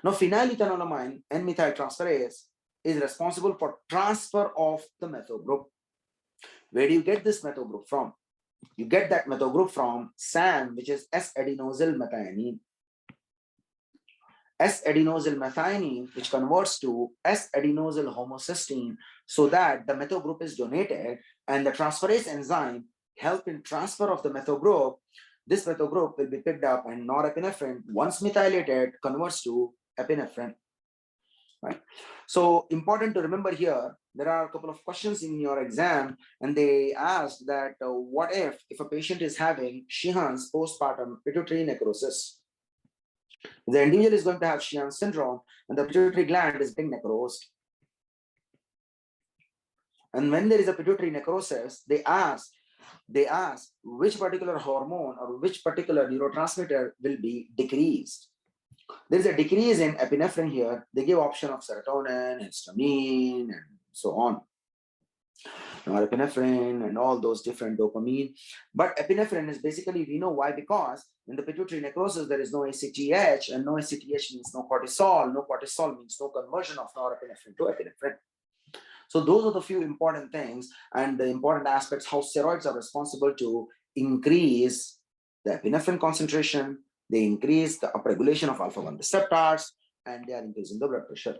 Now, phenylethanolamine N-methyltransferase is responsible for transfer of the methyl group. Where do you get this methyl group from? You get that methyl group from SAM, which is S-adenosyl methionine. S-adenosyl methionine, which converts to S-adenosyl homocysteine, so that the methyl group is donated, and the transferase enzyme help in transfer of the methyl group. This methyl group will be picked up, and norepinephrine, once methylated, converts to epinephrine. Right. So important to remember here, there are a couple of questions in your exam, and they asked that what if a patient is having Sheehan's postpartum pituitary necrosis? The individual is going to have Sheehan syndrome, and the pituitary gland is being necrosed. And when there is a pituitary necrosis, they ask which particular hormone or which particular neurotransmitter will be decreased. There is a decrease in epinephrine here. They give option of serotonin, histamine, and so on. Norepinephrine and all those different dopamine. But epinephrine is basically, we know why, because in the pituitary necrosis, there is no ACTH, and no ACTH means no cortisol. No cortisol means no conversion of norepinephrine to epinephrine. So those are the few important things and the important aspects, how steroids are responsible to increase the epinephrine concentration. They increase the upregulation of alpha-1 receptors, and they are increasing the blood pressure.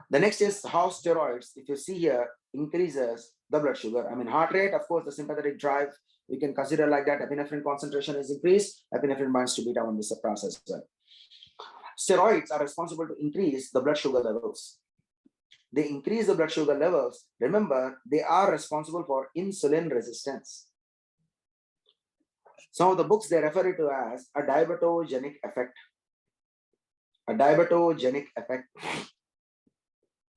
The next is how steroids, if you see here, increases the blood sugar. I mean, heart rate, of course, the sympathetic drive, we can consider like that. Epinephrine concentration is increased. Epinephrine binds to beta-1 receptors as well. Steroids are responsible to increase the blood sugar levels. They increase the blood sugar levels. Remember, they are responsible for insulin resistance. Some of the books, they refer it to as a diabetogenic effect. A diabetogenic effect.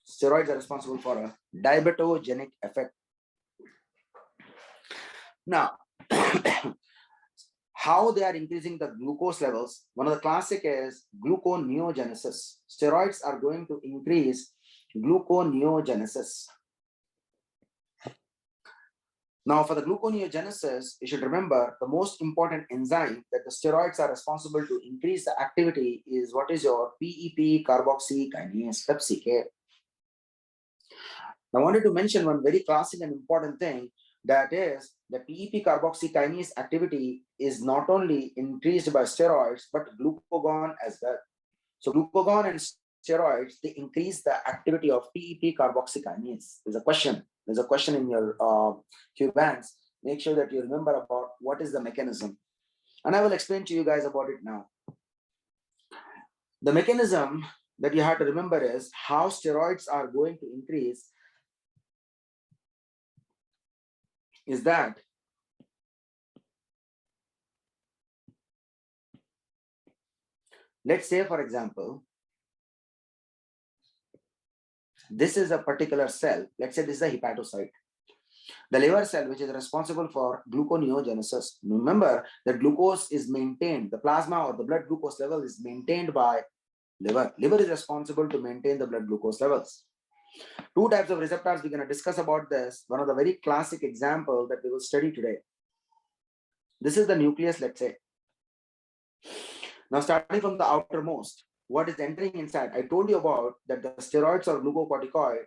Steroids are responsible for a diabetogenic effect. Now, how they are increasing the glucose levels? One of the classic is gluconeogenesis. Steroids are going to increase gluconeogenesis. Now, for the gluconeogenesis, you should remember the most important enzyme that the steroids are responsible to increase the activity is what is your PEP carboxykinase PepsiK. I wanted to mention one very classic and important thing, that is the PEP carboxykinase activity is not only increased by steroids, but glucagon as well. So glucagon and steroids, they increase the activity of PEP carboxykinase. There's a question in your Q banks. Make sure that you remember about what is the mechanism. And I will explain to you guys about it now. The mechanism that you have to remember is how steroids are going to increase is that let's say, for example, this is a particular cell. Let's say this is a hepatocyte. The liver cell, which is responsible for gluconeogenesis. Remember that glucose is maintained, the plasma or the blood glucose level is maintained by liver. Liver is responsible to maintain the blood glucose levels. Two types of receptors, we're going to discuss about this. One of the very classic example that we will study today. This is the nucleus, let's say. Now, starting from the outermost, what is entering inside? I told you about that the steroids or glucocorticoid,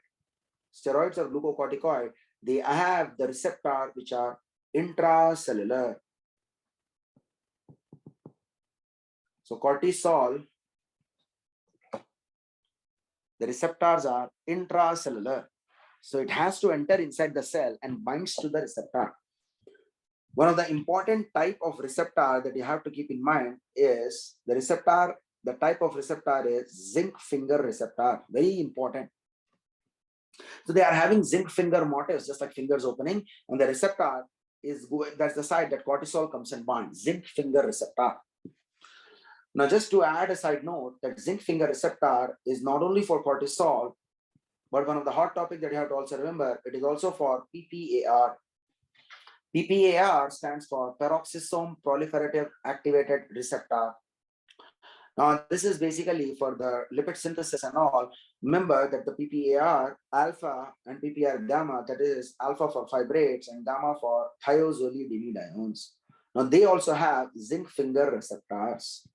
they have the receptor which are intracellular. So cortisol, the receptors are intracellular. So it has to enter inside the cell and binds to the receptor. One of the important type of receptor that you have to keep in mind is the receptor. The type of receptor is zinc finger receptor. Very important. So they are having zinc finger motifs, just like fingers opening, and the receptor is that's the side that cortisol comes and binds. Zinc finger receptor. Now, just to add a side note, that zinc finger receptor is not only for cortisol, but one of the hot topics that you have to also remember, it is also for PPAR. PPAR stands for peroxisome proliferative activated receptor. Now, this is basically for the lipid synthesis and all. Remember that the PPAR alpha and PPAR gamma, that is alpha for fibrates and gamma for thiazolidinediones. Now, they also have zinc finger receptors.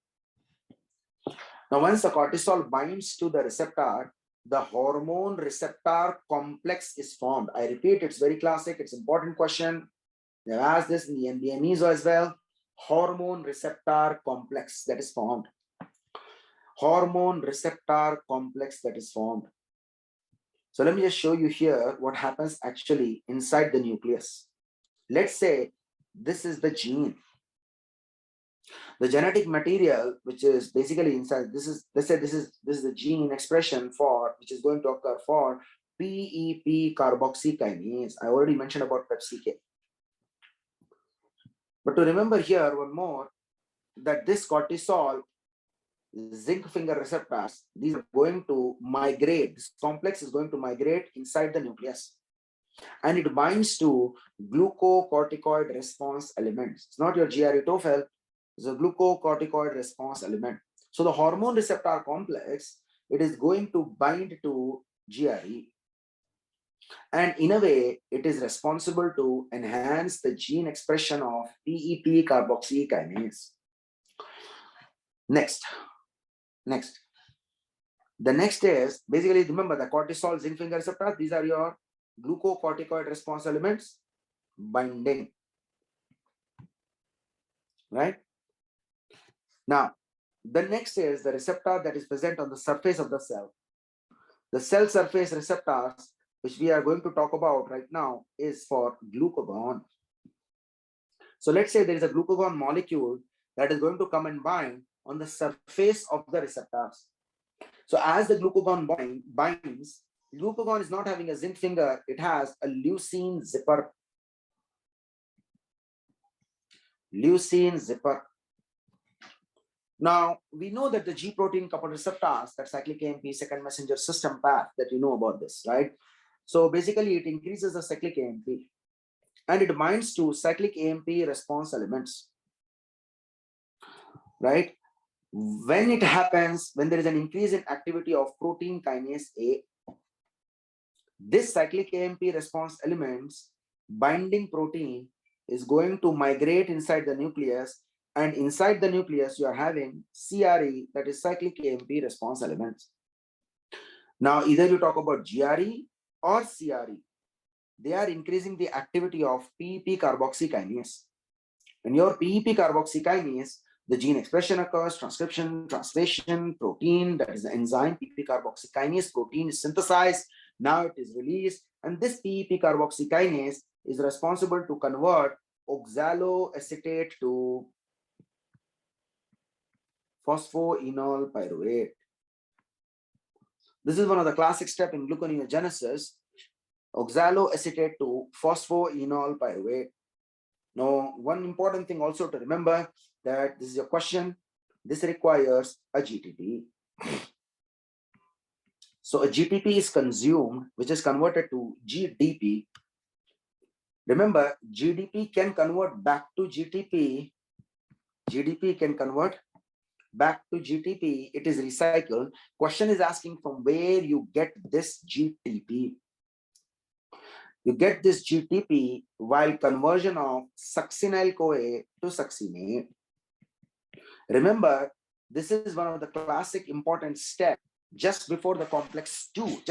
Now, once the cortisol binds to the receptor, the hormone receptor complex is formed. I repeat, it's very classic, it's important question. They've asked this in the NBMEs as well. Hormone receptor complex that is formed. Hormone receptor complex that is formed. So let me just show you here what happens actually inside the nucleus. Let's say this is the gene. The genetic material, which is basically inside, this is, let's say this is the gene expression for, which is going to occur for PEP carboxykinase. I already mentioned about PepCK. But to remember here one more, that this cortisol, zinc finger receptors, these are going to migrate, this complex is going to migrate inside the nucleus. And it binds to glucocorticoid response elements. It's not your GRE TOEFL, it's a glucocorticoid response element. So the hormone receptor complex, it is going to bind to GRE. And in a way, it is responsible to enhance the gene expression of PEP carboxykinase. Next. The next is, basically, remember the cortisol, zinc finger receptors, these are your glucocorticoid response elements binding. Right? Now, the next is the receptor that is present on the surface of the cell. The cell surface receptors, which we are going to talk about right now, is for glucagon. So let's say there is a glucagon molecule that is going to come and bind on the surface of the receptors. So as the glucagon binds, glucagon is not having a zinc finger, it has a leucine zipper. Leucine zipper. Now, we know that the G protein coupled receptors, that cyclic AMP second messenger system path, that you know about this, right? So basically, it increases the cyclic AMP and it binds to cyclic AMP response elements, right? When it happens, when there is an increase in activity of protein kinase A, this cyclic AMP response elements binding protein is going to migrate inside the nucleus, and inside the nucleus you are having CRE, that is cyclic AMP response elements. Now either you talk about GRE or CRE, they are increasing the activity of PEP carboxykinase. And your PEP carboxykinase, the gene expression occurs, transcription, translation, protein, that is the enzyme PEP carboxykinase protein is synthesized, now it is released, and this PEP carboxykinase is responsible to convert oxaloacetate to phosphoenol pyruvate. This is one of the classic steps in gluconeogenesis, oxaloacetate to phosphoenol pyruvate. Now, one important thing also to remember, that this is a question, this requires a GTP. So a GTP is consumed, which is converted to GDP. Remember, GDP can convert back to GTP. GDP can convert back to GTP. It is recycled. Question is asking from where you get this GTP. You get this GTP while conversion of succinyl-CoA to succinate. Remember, this is one of the classic important steps just before the complex 2,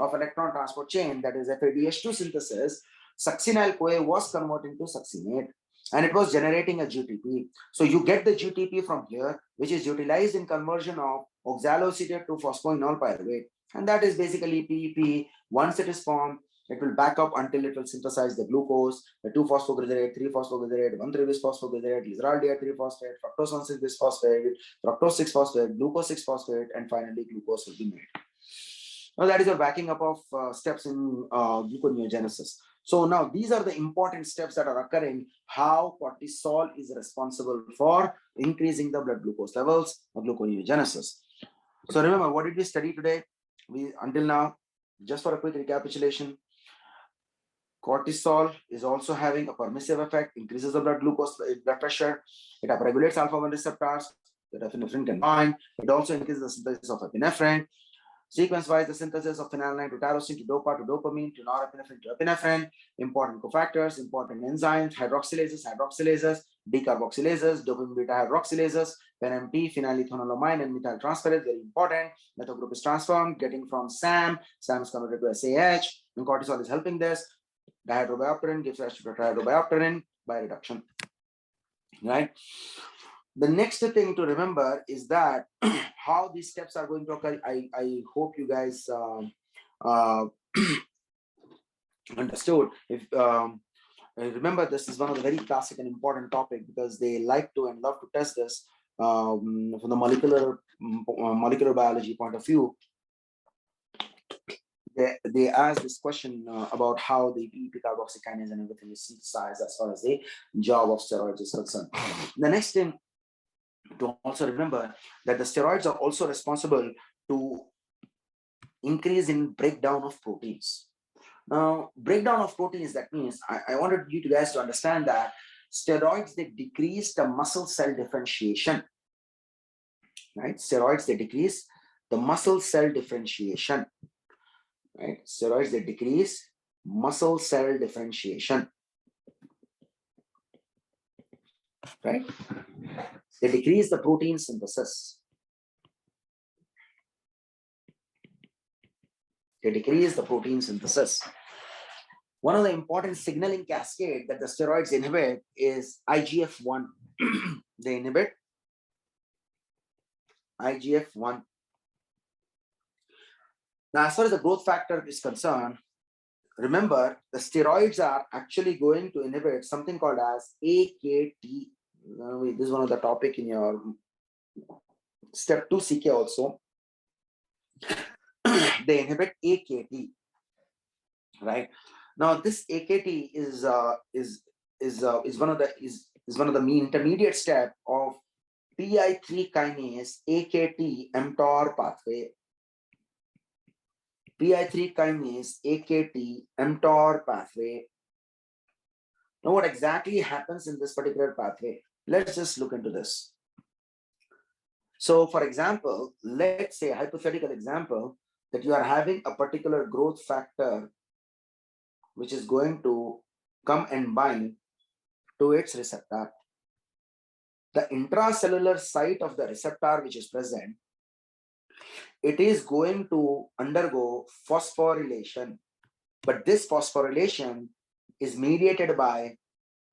of electron transport chain, that is FADH2 synthesis. Succinyl-CoA was converting to succinate and it was generating a GTP. So you get the GTP from here, which is utilized in conversion of oxaloacetate to phosphoenol pyruvate. And that is basically PEP. Once it is formed, it will back up until it will synthesize the glucose, the 2-phosphoglycerate, 3-phosphoglycerate, 1,3-bisphosphoglycerate, glyceraldehyde 3-phosphate, fructose 1,6-bisphosphate, fructose 6-phosphate, glucose 6-phosphate, and finally glucose will be made. Now that is a backing up of steps in gluconeogenesis. So now these are the important steps that are occurring, how cortisol is responsible for increasing the blood glucose levels of gluconeogenesis. So remember, what did we study today? Until now, just for a quick recapitulation, cortisol is also having a permissive effect, increases the blood glucose, blood pressure. It upregulates alpha-1 receptors, the epinephrine can bind. It also increases the synthesis of epinephrine. Sequence-wise, the synthesis of phenylalanine to tyrosine to dopa to dopamine to norepinephrine to epinephrine. Important cofactors, important enzymes, hydroxylases, decarboxylases, dopamine beta hydroxylases, PNMP, phenylethonolamine, and methyl transferase, very important. Methyl group is transformed, getting from SAM. SAM is converted to SAH, and cortisol is helping this. Dihydrobiopterin gives rise to tetrahydrobiopterin by reduction, right? The next thing to remember is that how these steps are going to occur. I hope you guys understood. If remember, this is one of the very classic and important topic, because they like to and love to test this from the molecular biology point of view. They ask this question about how the p-carboxykinase and everything is synthesized as far as the job of steroids is concerned. The next thing to also remember, that the steroids are also responsible to increase in breakdown of proteins. Now, breakdown of proteins, that means I wanted you guys to understand that steroids, they decrease the muscle cell differentiation, right? Steroids, they decrease the muscle cell differentiation, right? Steroids, they decrease muscle cell differentiation, right? They decrease the protein synthesis. They decrease the protein synthesis. One of the important signaling cascade that the steroids inhibit is IGF-1. They inhibit IGF-1. Now, as far as the growth factor is concerned, remember, the steroids are actually going to inhibit something called as AKT. This is one of the topic in your step 2 CK also. They inhibit AKT, right? Now, this AKT is one of the intermediate step of PI3 kinase AKT mTOR pathway. PI3 kinase AKT mTOR pathway. Now, what exactly happens in this particular pathway? Let's just look into this. So, for example, let's say a hypothetical example that you are having a particular growth factor which is going to come and bind to its receptor. The intracellular site of the receptor which is present, it is going to undergo phosphorylation, but this phosphorylation is mediated by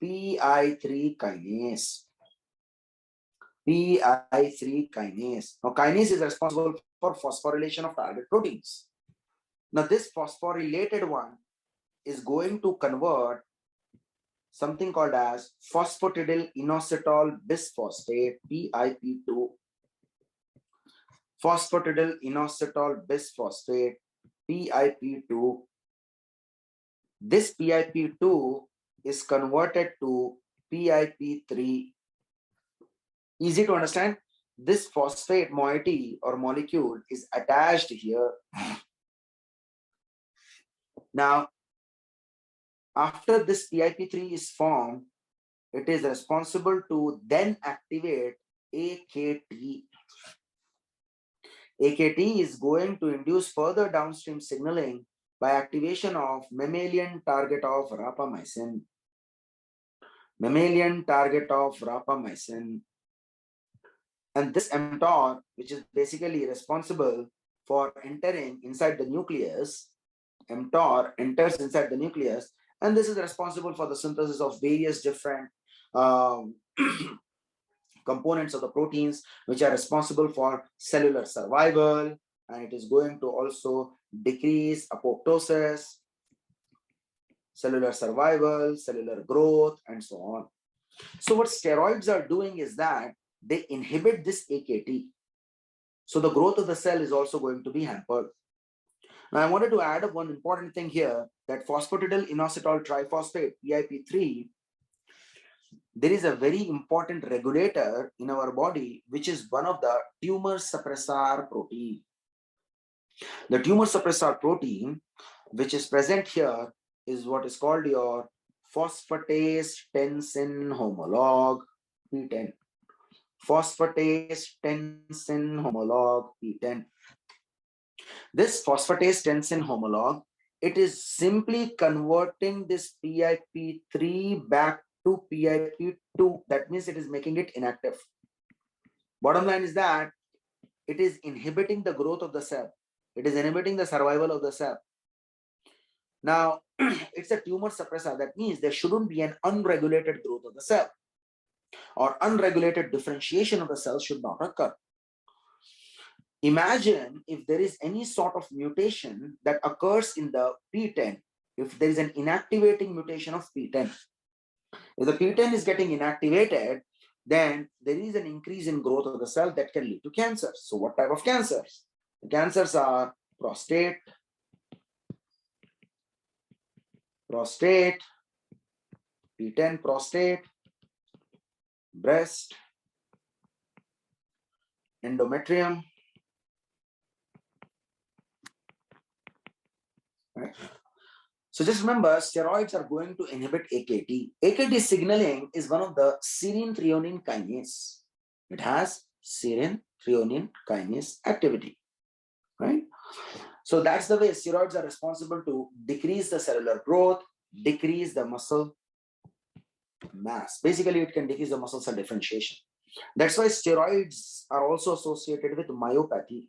PI3 kinase. PI3 kinase. Now, kinase is responsible for phosphorylation of target proteins. Now, this phosphorylated one is going to convert something called as phosphatidyl inositol bisphosphate, PIP2. Phosphatidyl inositol bisphosphate, PIP2. This PIP2 is converted to PIP3. Easy to understand. This phosphate moiety or molecule is attached here. Now, after this PIP3 is formed, it is responsible to then activate AKT. AKT is going to induce further downstream signaling by activation of mammalian target of rapamycin. Mammalian target of rapamycin. And this mTOR, which is basically responsible for entering inside the nucleus, mTOR enters inside the nucleus, and this is responsible for the synthesis of various different components of the proteins which are responsible for cellular survival, and it is going to also decrease apoptosis, cellular survival, cellular growth, and so on. So what steroids are doing is that they inhibit this AKT. So the growth of the cell is also going to be hampered. Now, I wanted to add up one important thing here, that phosphatidyl inositol triphosphate, PIP3, there is a very important regulator in our body, which is one of the tumor suppressor protein. The tumor suppressor protein, which is present here, is what is called your phosphatase tensin homolog, P10. Phosphatase tensin homolog, P10. This phosphatase tensin homolog, it is simply converting this PIP3 back to PIP2. That means it is making it inactive. Bottom line is that it is inhibiting the growth of the cell. It is inhibiting the survival of the cell. Now, it's a tumor suppressor. That means there shouldn't be an unregulated growth of the cell, or unregulated differentiation of the cell should not occur. Imagine if there is any sort of mutation that occurs in the P10, if there is an inactivating mutation of P10. If the P10 is getting inactivated, then there is an increase in growth of the cell that can lead to cancers. So what type of cancers? The cancers are prostate, P10 prostate, breast, endometrium. Right? So just remember, steroids are going to inhibit AKT. AKT signaling is one of the serine-threonine kinase. It has serine-threonine kinase activity, right? So that's the way steroids are responsible to decrease the cellular growth, decrease the muscle mass. Basically, it can decrease the muscle cell differentiation. That's why steroids are also associated with myopathy.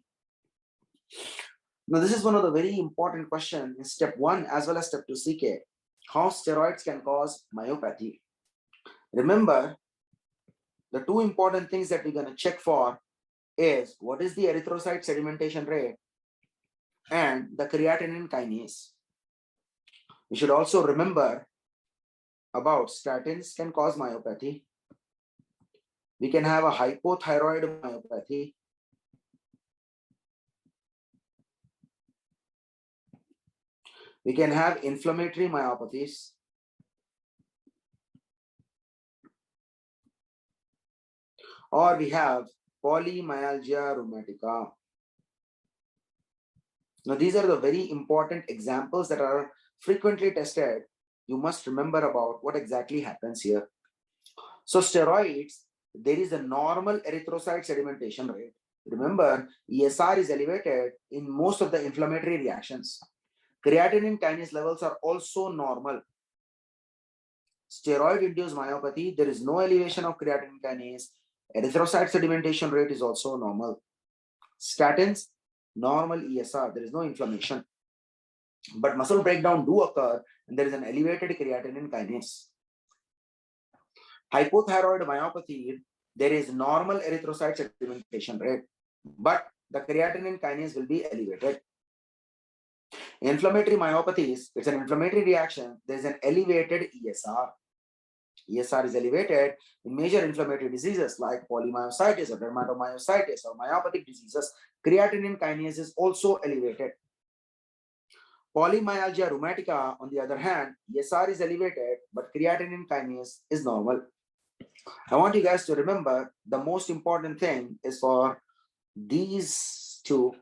Now, this is one of the very important questions in step 1 as well as step 2 CK. How steroids can cause myopathy. Remember, the two important things that we're going to check for is what is the erythrocyte sedimentation rate and the creatinine kinase. We should also remember about statins can cause myopathy. We can have a hypothyroid myopathy. We can have inflammatory myopathies. Or we have polymyalgia rheumatica. Now, these are the very important examples that are frequently tested. You must remember about what exactly happens here. So steroids, there is a normal erythrocyte sedimentation rate. Remember, ESR is elevated in most of the inflammatory reactions. Creatinine kinase levels are also normal. Steroid-induced myopathy, there is no elevation of creatinine kinase. Erythrocyte sedimentation rate is also normal. Statins, normal ESR, there is no inflammation. But muscle breakdown do occur and there is an elevated creatinine kinase. Hypothyroid myopathy, there is normal erythrocyte sedimentation rate, but the creatinine kinase will be elevated. Inflammatory myopathies, it's an inflammatory reaction, there is an elevated ESR. ESR is elevated in major inflammatory diseases like polymyositis or dermatomyositis or myopathic diseases. Creatinine kinase is also elevated. Polymyalgia rheumatica, on the other hand, ESR is elevated, but creatinine kinase is normal. I want you guys to remember the most important thing is for these two.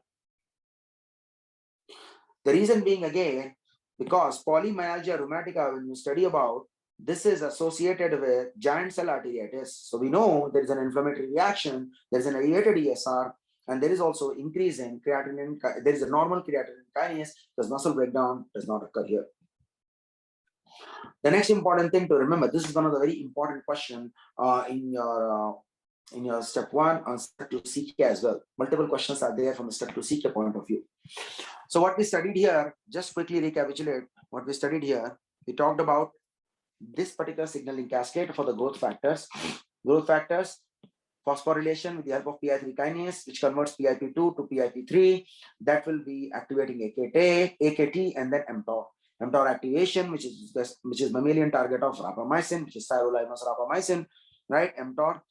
The reason being, again, because polymyalgia rheumatica, when you study about, this is associated with giant cell arteriitis. So we know there is an inflammatory reaction, there is an elevated ESR, and there is also increase in creatinine. There is a normal creatinine kinase because muscle breakdown does not occur here. The next important thing to remember, this is one of the very important questions in your step 1 and step 2 CK as well. Multiple questions are there from the step 2 CK point of view. So what we studied here, just quickly recapitulate what we studied here. We talked about this particular signaling cascade for the growth factors. Growth factors, phosphorylation with the help of PI3 kinase, which converts PIP2 to PIP3. That will be activating AKT, and then mTOR. mTOR activation, which is mammalian target of rapamycin, which is sirolimus rapamycin, right? mTOR,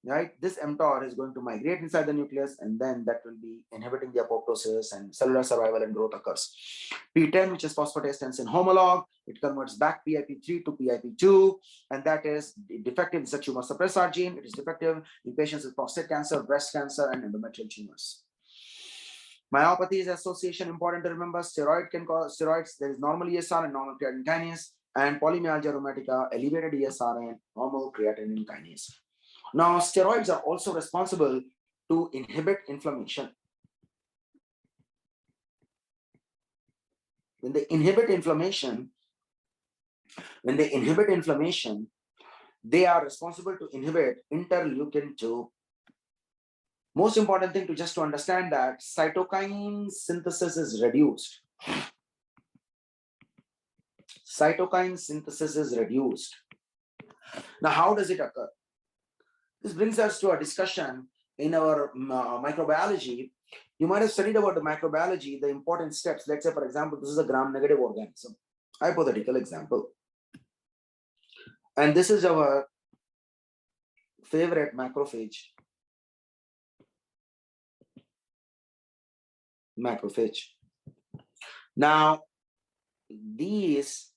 right? This mTOR is going to migrate inside the nucleus, and then that will be inhibiting the apoptosis, and cellular survival and growth occurs. P10, which is phosphatase tensin homolog, it converts back PIP3 to PIP2, and that is defective. It's a tumor suppressor gene. It is defective in patients with prostate cancer, breast cancer, and endometrial tumors. Myopathy is association, important to remember. Steroid can cause steroids. There is normal ESR and normal creatinine kinase, and polymyalgia rheumatica, elevated ESR and normal creatinine kinase. Now, steroids are also responsible to inhibit inflammation. When they inhibit inflammation, They are responsible to inhibit interleukin 2. Most important thing to understand that cytokine synthesis is reduced. Cytokine synthesis is reduced. Now, how does it occur? This brings us to a discussion in our microbiology. You might have studied about the microbiology, the important steps. Let's say, for example, this is a gram-negative organism, hypothetical example. And this is our favorite macrophage. Now, these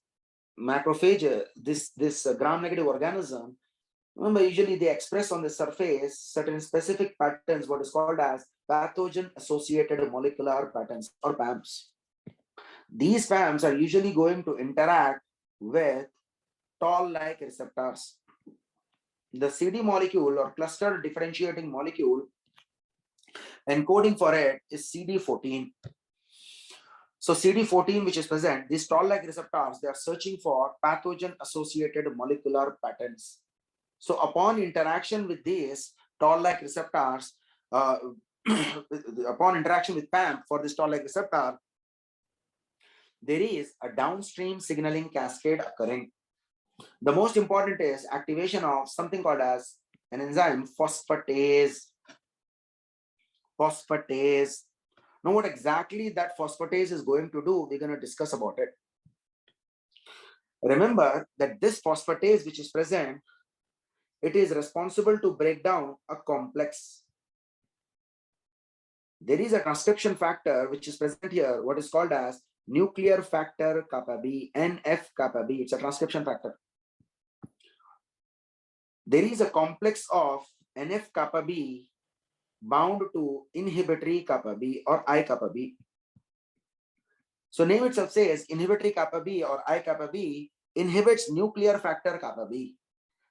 macrophages, this gram-negative organism, remember, usually they express on the surface certain specific patterns, what is called as pathogen-associated molecular patterns, or PAMs. These PAMs are usually going to interact with toll-like receptors. The CD molecule, or cluster differentiating molecule, encoding for it is CD14. So CD14, which is present, these toll-like receptors, they are searching for pathogen-associated molecular patterns. So upon interaction with these toll-like receptors, upon interaction with PAM for this toll-like receptor, there is a downstream signaling cascade occurring. The most important is activation of something called as an enzyme, phosphatase. Now, what exactly that phosphatase is going to do, we're going to discuss about it. Remember that this phosphatase, which is present, it is responsible to break down a complex. There is a transcription factor which is present here, what is called as nuclear factor kappa B, NF-kappa B. It's a transcription factor. There is a complex of NF-kappa B bound to inhibitory kappa B or I-kappa B. So name itself says inhibitory kappa B or I-kappa B inhibits nuclear factor kappa B.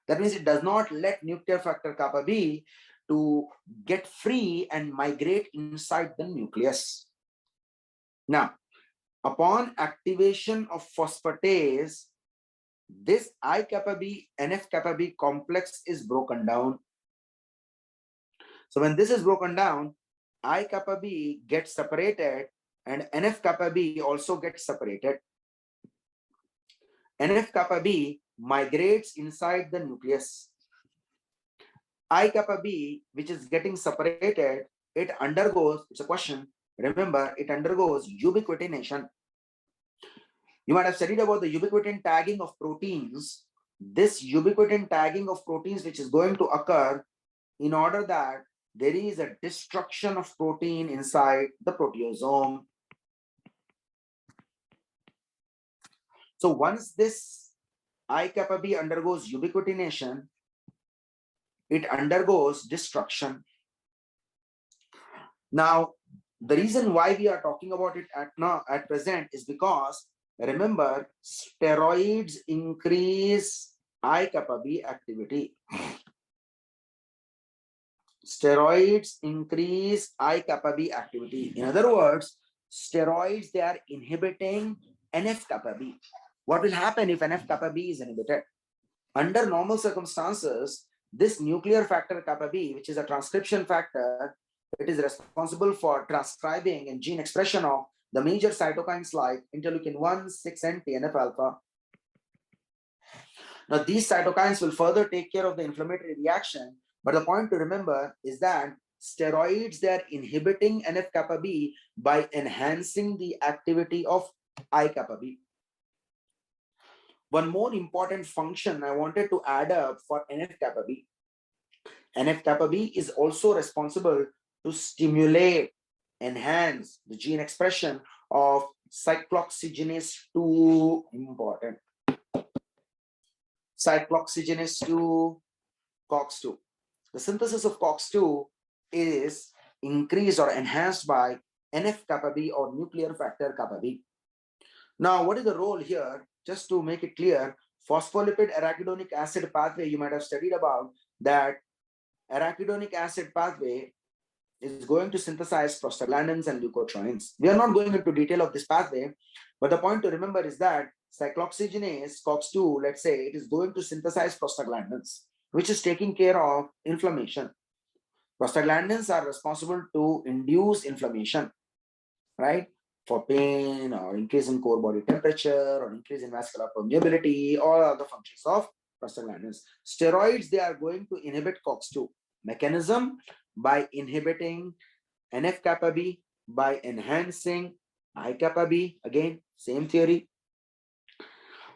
That means it does not let nuclear factor kappa B to get free and migrate inside the nucleus. Now, upon activation of phosphatase, this I-kappa B, NF-kappa B complex is broken down. So when this is broken down, I-kappa B gets separated and NF-kappa B also gets separated. NF-kappa B migrates inside the nucleus. I-kappa B, which is getting separated, it undergoes, it's a question, remember, it undergoes ubiquitination. You might have studied about the ubiquitin tagging of proteins. This ubiquitin tagging of proteins, which is going to occur in order that there is a destruction of protein inside the proteasome. So once this I-kappa B undergoes ubiquitination, it undergoes destruction. Now, the reason why we are talking about it at present is because, remember, steroids increase I-kappa B activity. Steroids increase I-kappa B activity. In other words, steroids, they are inhibiting NF-kappa B. What will happen if NF-kappa B is inhibited? Under normal circumstances, this nuclear factor kappa B, which is a transcription factor, it is responsible for transcribing and gene expression of the major cytokines like interleukin 1, 6, and TNF-alpha. Now, these cytokines will further take care of the inflammatory reaction, but the point to remember is that steroids, they are inhibiting NF-kappa B by enhancing the activity of I-kappa B. One more important function I wanted to add up for NF-kappa B. NF-kappa B is also responsible to stimulate, enhance the gene expression of cyclooxygenase 2, important. Cyclooxygenase 2, COX-2. The synthesis of COX-2 is increased or enhanced by NF-kappa B or nuclear factor kappa B. Now, what is the role here? Just to make it clear, phospholipid arachidonic acid pathway, you might have studied about that. Arachidonic acid pathway is going to synthesize prostaglandins and leukotrienes. We are not going into detail of this pathway, but the point to remember is that cyclooxygenase, COX-2, let's say, it is going to synthesize prostaglandins, which is taking care of inflammation. Prostaglandins are responsible to induce inflammation, right? For pain or increase in core body temperature or increase in vascular permeability, all other functions of prostaglandins. Steroids, they are going to inhibit COX-2. Mechanism, by inhibiting NF-kappa B, by enhancing I-kappa B, again, same theory.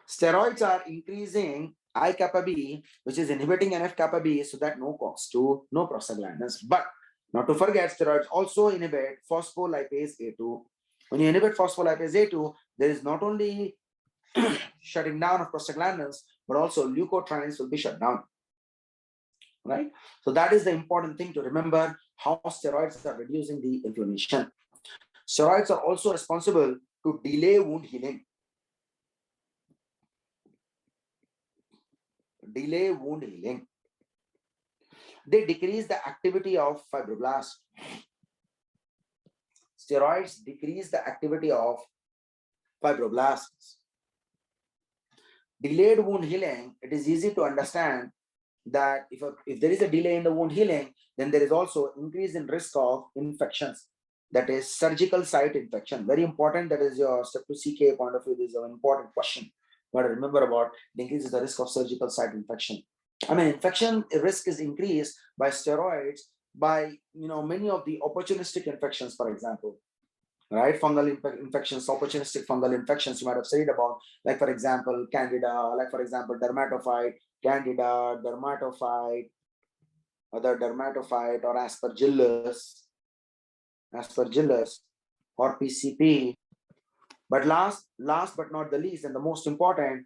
Steroids are increasing I-kappa B, which is inhibiting NF-kappa B, so that no COX-2, no prostaglandins. But not to forget, steroids also inhibit phospholipase A2. When you inhibit phospholipase A2, there is not only shutting down of prostaglandins, but also leukotrienes will be shut down, right? So that is the important thing to remember, how steroids are reducing the inflammation. Steroids are also responsible to delay wound healing. Delay wound healing. They decrease the activity of fibroblasts. Steroids decrease the activity of fibroblasts. Delayed wound healing, it is easy to understand that if there is a delay in the wound healing, then there is also increase in risk of infections. That is surgical site infection. Very important. That is your step 2 CK point of view. This is an important question. But remember about it increases the risk of surgical site infection. I mean, infection risk is increased by steroids by many of the opportunistic infections, for example, right? Fungal infections, opportunistic fungal infections you might have studied about, like for example, candida, like for example, dermatophyte, candida, dermatophyte, other dermatophyte, or aspergillus, or PCP. But last but not the least, and the most important,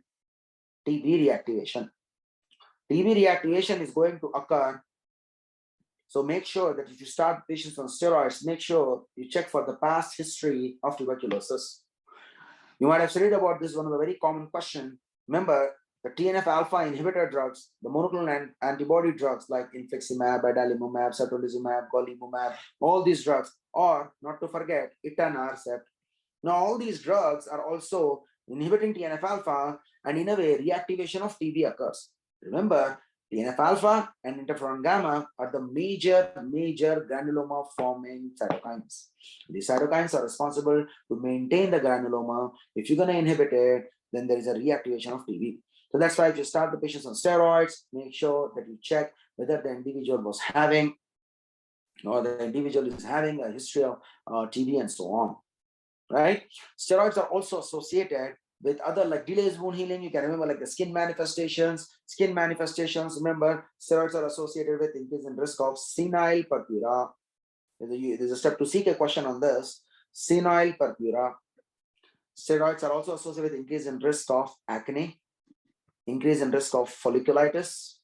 TB reactivation. TB reactivation is going to occur. So make sure that if you start patients on steroids, make sure you check for the past history of tuberculosis. You might have studied about this, one of the very common question. Remember, the TNF-alpha inhibitor drugs, the monoclonal antibody drugs like infliximab, adalimumab, certolizumab, golimumab, all these drugs, or not to forget, etanercept. Now, all these drugs are also inhibiting TNF-alpha, and in a way, reactivation of TB occurs. Remember, TNF-alpha and interferon gamma are the major granuloma forming cytokines. These cytokines are responsible to maintain the granuloma. If you're going to inhibit it, then there is a reactivation of TB. So that's why if you start the patients on steroids, make sure that you check whether the individual was having, or the individual is having a history of TB and so on, right? Steroids are also associated with other like delays wound healing. You can remember like the skin manifestations. Remember, steroids are associated with increase in risk of senile purpura. There's a step 2 CK question on this. Senile purpura. Steroids are also associated with increase in risk of acne, increase in risk of folliculitis,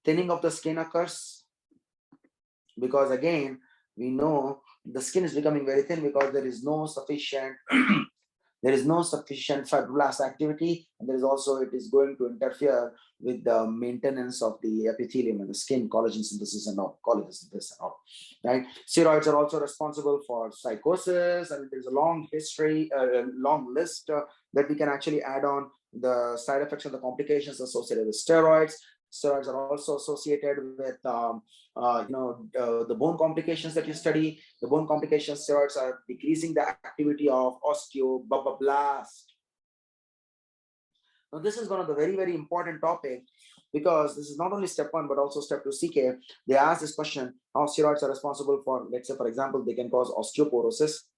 thinning of the skin occurs, because again, we know the skin is becoming very thin because there is no sufficient fibroblast activity, and there is also, it is going to interfere with the maintenance of the epithelium and the skin, collagen synthesis and all, right? Steroids are also responsible for psychosis. I mean, there's a long history, long list that we can actually add on the side effects and the complications associated with steroids. Steroids are also associated with the bone complications that you study. The bone complications, steroids are decreasing the activity of osteoblast. Now, this is one of the very important topic, because this is not only step 1 but also step 2 CK. They ask this question: how steroids are responsible for, let's say, for example, they can cause osteoporosis.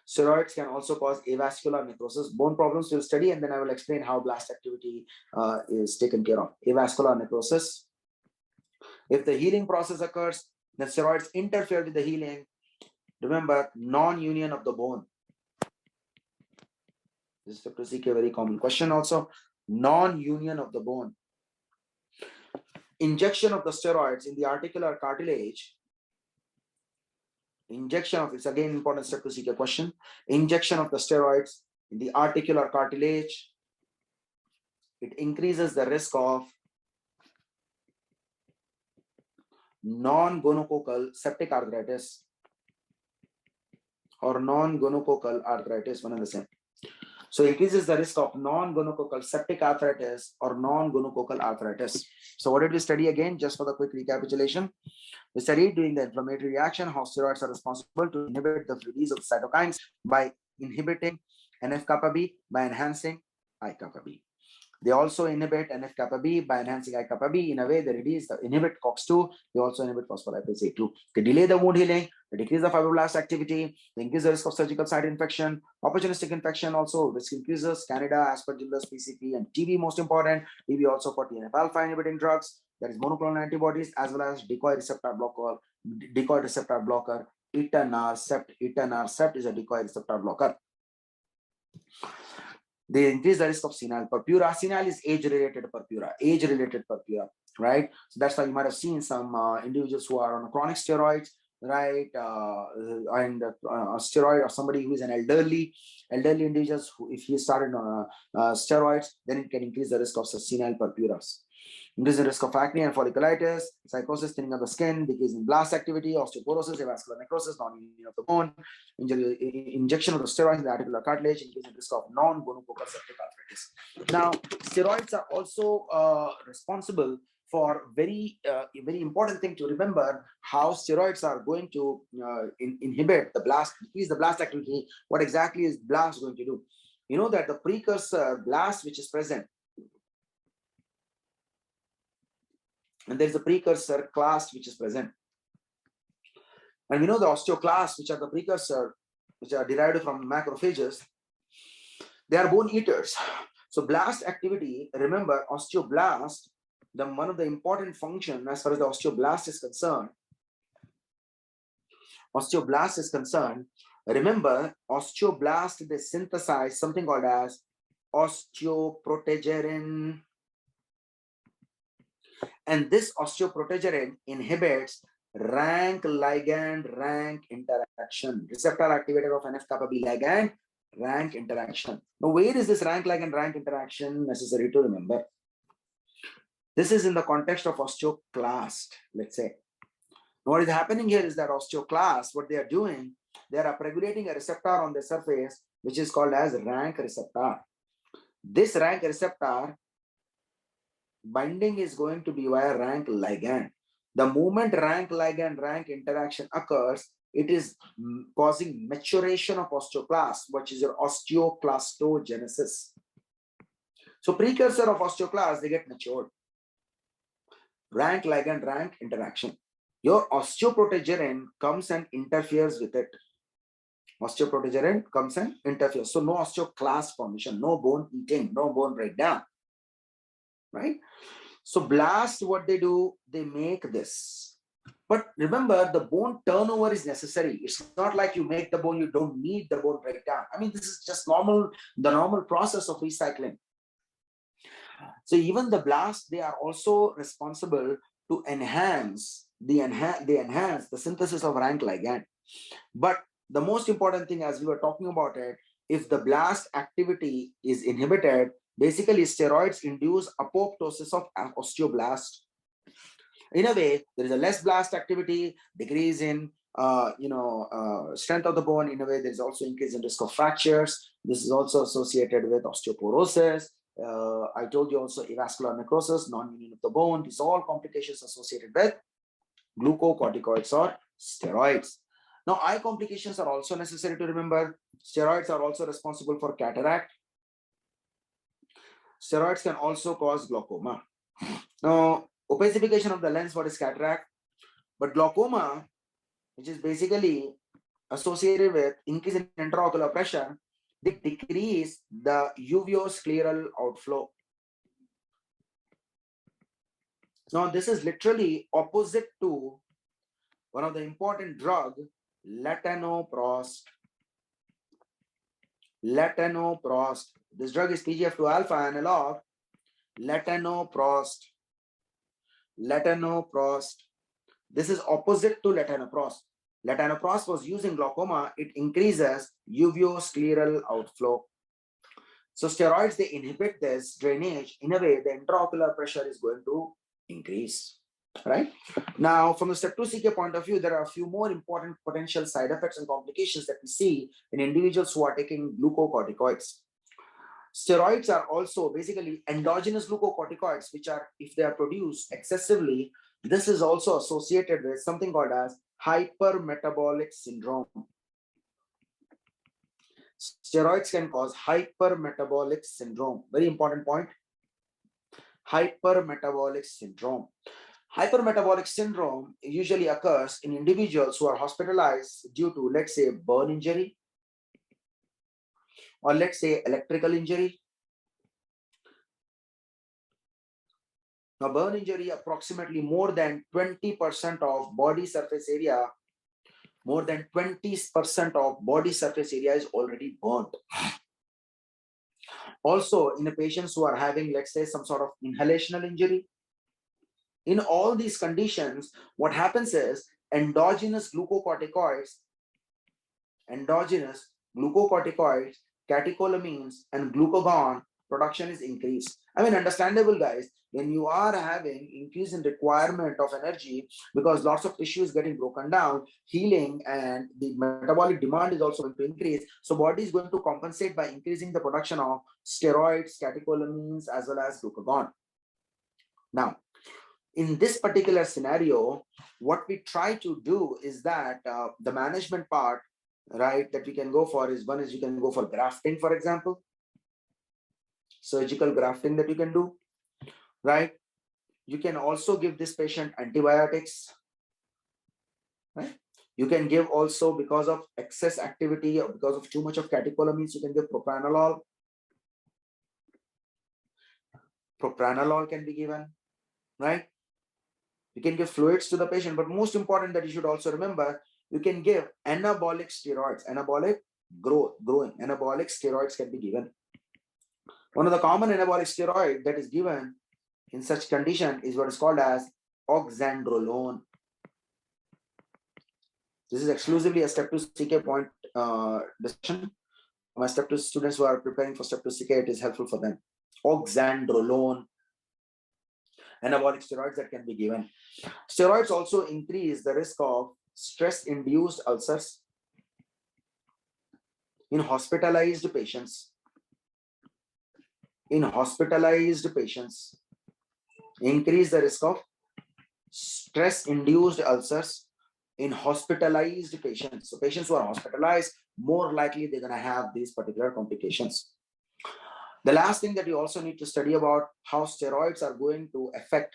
Steroids can also cause avascular necrosis. Bone problems we'll study, and then I will explain how blast activity is taken care of. Avascular necrosis. If the healing process occurs, then steroids interfere with the healing. Remember, non-union of the bone. This is a very common question also. Non-union of the bone. Injection of the steroids in the articular cartilage. It's again important step to seek a question. Injection of the steroids in the articular cartilage, it increases the risk of non-gonococcal septic arthritis. or non-gonococcal arthritis, one and the same. So increases the risk of non-gonococcal septic arthritis or non-gonococcal arthritis. So what did we study again? Just for the quick recapitulation, we studied during the inflammatory reaction how steroids are responsible to inhibit the release of cytokines by inhibiting NF-kappa B by enhancing I-kappa B. They also inhibit NF-kappa B by enhancing I-kappa B. In a way, they inhibit COX-2. They also inhibit phospholipase A2. They delay the wound healing. They decrease the fibroblast activity. They increase the risk of surgical site infection. Opportunistic infection also risk increases. Candida, Aspergillus, PCP, and TB most important. TB also for TNF-alpha inhibiting drugs. That is monoclonal antibodies as well as decoy receptor blocker. Etanercept. Etanercept is a decoy receptor blocker. They increase the risk of senile purpura. Senile is age-related purpura, right? So that's why you might have seen some individuals who are on chronic steroids, right? Steroid, or somebody who is an elderly individuals who, if he started on steroids, then it can increase the risk of senile purpuras. Increase the risk of acne and folliculitis, psychosis, thinning of the skin, decrease in blast activity, osteoporosis, avascular necrosis, non-union of the bone, injection of the steroids in the articular cartilage, increase in risk of non-gonococcal septic arthritis. Now, steroids are also responsible for very important thing to remember, how steroids are going to inhibit the blast, decrease the blast activity. What exactly is blast going to do? You know that the precursor blast which is present, and there is a precursor class which is present. And we know the osteoclasts, which are the precursor, which are derived from macrophages, they are bone eaters. So blast activity, remember, osteoblast, one of the important function as far as the osteoblast is concerned, remember, osteoblast, they synthesize something called as osteoprotegerin. And this osteoprotegerin inhibits rank ligand rank interaction, receptor activator of NF-kappa B ligand rank interaction. Now, where is this rank ligand rank interaction necessary to remember? This is in the context of osteoclast, let's say. Now, what is happening here is that osteoclast, what they are doing, they are upregulating a receptor on the surface, which is called as rank receptor. This rank receptor binding is going to be via rank ligand. The moment rank ligand rank interaction occurs, it is causing maturation of osteoclast, which is your osteoclastogenesis. So precursor of osteoclast, they get matured. Rank ligand rank interaction. Your osteoprotegerin comes and interferes with it. Osteoprotegerin comes and interferes. So no osteoclast formation, no bone eating, no bone breakdown. Right? So blast, what they do, they make this. But remember, the bone turnover is necessary. It's not like you make the bone, you don't need the bone breakdown. I mean, this is just the normal process of recycling. So even the blast, they are also responsible to enhance the synthesis of rank ligand. But the most important thing, as we were talking about it, if the blast activity is inhibited, basically steroids induce apoptosis of osteoblast. In a way, there is a less blast activity, decrease in strength of the bone. In a way, there is also increase in risk of fractures. This is also associated with osteoporosis. I told you also avascular necrosis, non-union of the bone. These are all complications associated with glucocorticoids or steroids. Now, eye complications are also necessary to remember. Steroids are also responsible for cataract. Steroids can also cause glaucoma. Now, opacification of the lens, what is cataract? But glaucoma, which is basically associated with increase in intraocular pressure, they decrease the uveoscleral outflow. Now, this is literally opposite to one of the important drug, latanoprost. Latanoprost. This drug is PGF2 alpha analog. Latanoprost. This is opposite to latanoprost. Latanoprost was used in glaucoma. It increases uveoscleral outflow. So steroids, they inhibit this drainage. In a way, the intraocular pressure is going to increase. right? Now, from the step 2 CK point of view, there are a few more important potential side effects and complications that we see in individuals who are taking glucocorticoids. Steroids are also basically endogenous glucocorticoids, which are, if they are produced excessively, this is also associated with something called as hypermetabolic syndrome. Steroids can cause hypermetabolic syndrome. Very important point. Hypermetabolic syndrome. Hypermetabolic syndrome usually occurs in individuals who are hospitalized due to, let's say, burn injury, or let's say electrical injury. Now, burn injury, approximately more than 20% of body surface area, more than 20% of body surface area is already burnt. Also, in the patients who are having, let's say, some sort of inhalational injury, in all these conditions, what happens is endogenous glucocorticoids, catecholamines, and glucagon production is increased. I mean, understandable, guys. When you are having increase in requirement of energy because lots of tissue is getting broken down, healing and the metabolic demand is also going to increase. So body is going to compensate by increasing the production of steroids, catecholamines, as well as glucagon. Now, in this particular scenario, what we try to do is that the management part, right, that we can go for is, one is you can go for grafting, for example, surgical grafting that you can do, right? You can also give this patient antibiotics, right? You can give also, because of excess activity or because of too much of catecholamines, you can give propranolol. Propranolol can be given, right? You can give fluids to the patient, but most important that you should also remember, you can give anabolic steroids, anabolic growing anabolic steroids can be given. One of the common anabolic steroid that is given in such condition is what is called as oxandrolone. This is exclusively a step 2 CK point discussion. My step 2 students who are preparing for step 2 CK, it is helpful for them. Oxandrolone, anabolic steroids that can be given. Steroids also increase the risk of stress-induced ulcers in hospitalized patients. In hospitalized patients, increase the risk of stress-induced ulcers in hospitalized patients. So patients who are hospitalized, more likely they're going to have these particular complications. The last thing that you also need to study about how steroids are going to affect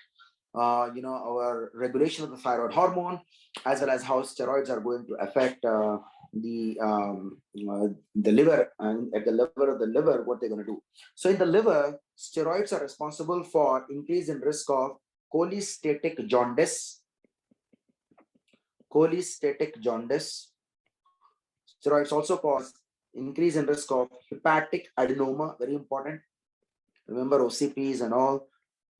our regulation of the thyroid hormone, as well as how steroids are going to affect the liver, and at the level of the liver, what they're going to do. So in the liver, steroids are responsible for increase in risk of cholestatic jaundice. Cholestatic jaundice. Steroids also cause increase in risk of hepatic adenoma, very important. Remember OCPs and all.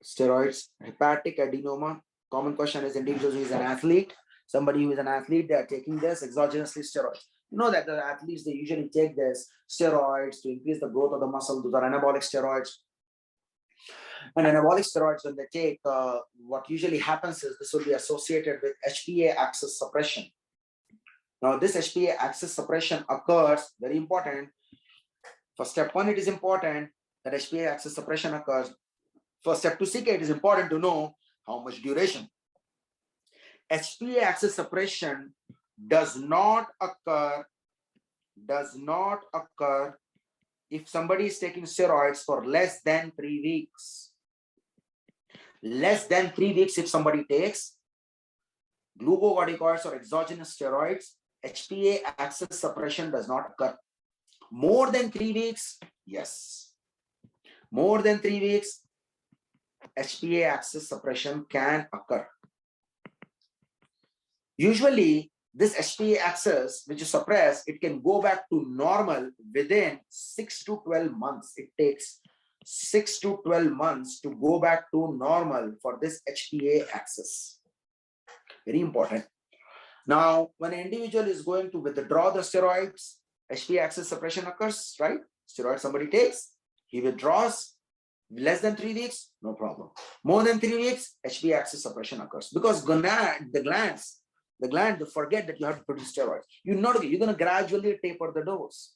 Steroids, hepatic adenoma. Common question is individuals who is an athlete. Somebody who is an athlete, they are taking this exogenously steroids. You know that the athletes, they usually take this steroids to increase the growth of the muscle. Those are anabolic steroids. And anabolic steroids, when they take, what usually happens is this will be associated with HPA axis suppression. Now, this HPA axis suppression occurs, very important. For step 1, it is important that HPA axis suppression occurs. For step 2 CK, it is important to know how much duration. HPA axis suppression does not occur if somebody is taking steroids for less than 3 weeks. Less than 3 weeks, if somebody takes glucocorticoids or exogenous steroids, HPA axis suppression does not occur. More than 3 weeks, yes. More than 3 weeks, HPA axis suppression can occur. Usually, this HPA axis, which is suppressed, it can go back to normal within 6 to 12 months. It takes 6 to 12 months to go back to normal for this HPA axis. Very important. Now, when an individual is going to withdraw the steroids, HPA axis suppression occurs, right? Steroid somebody takes, he withdraws. Less than 3 weeks, no problem. More than 3 weeks, HPA axis suppression occurs because the gland forget that you have to produce steroids. You're going to gradually taper the dose.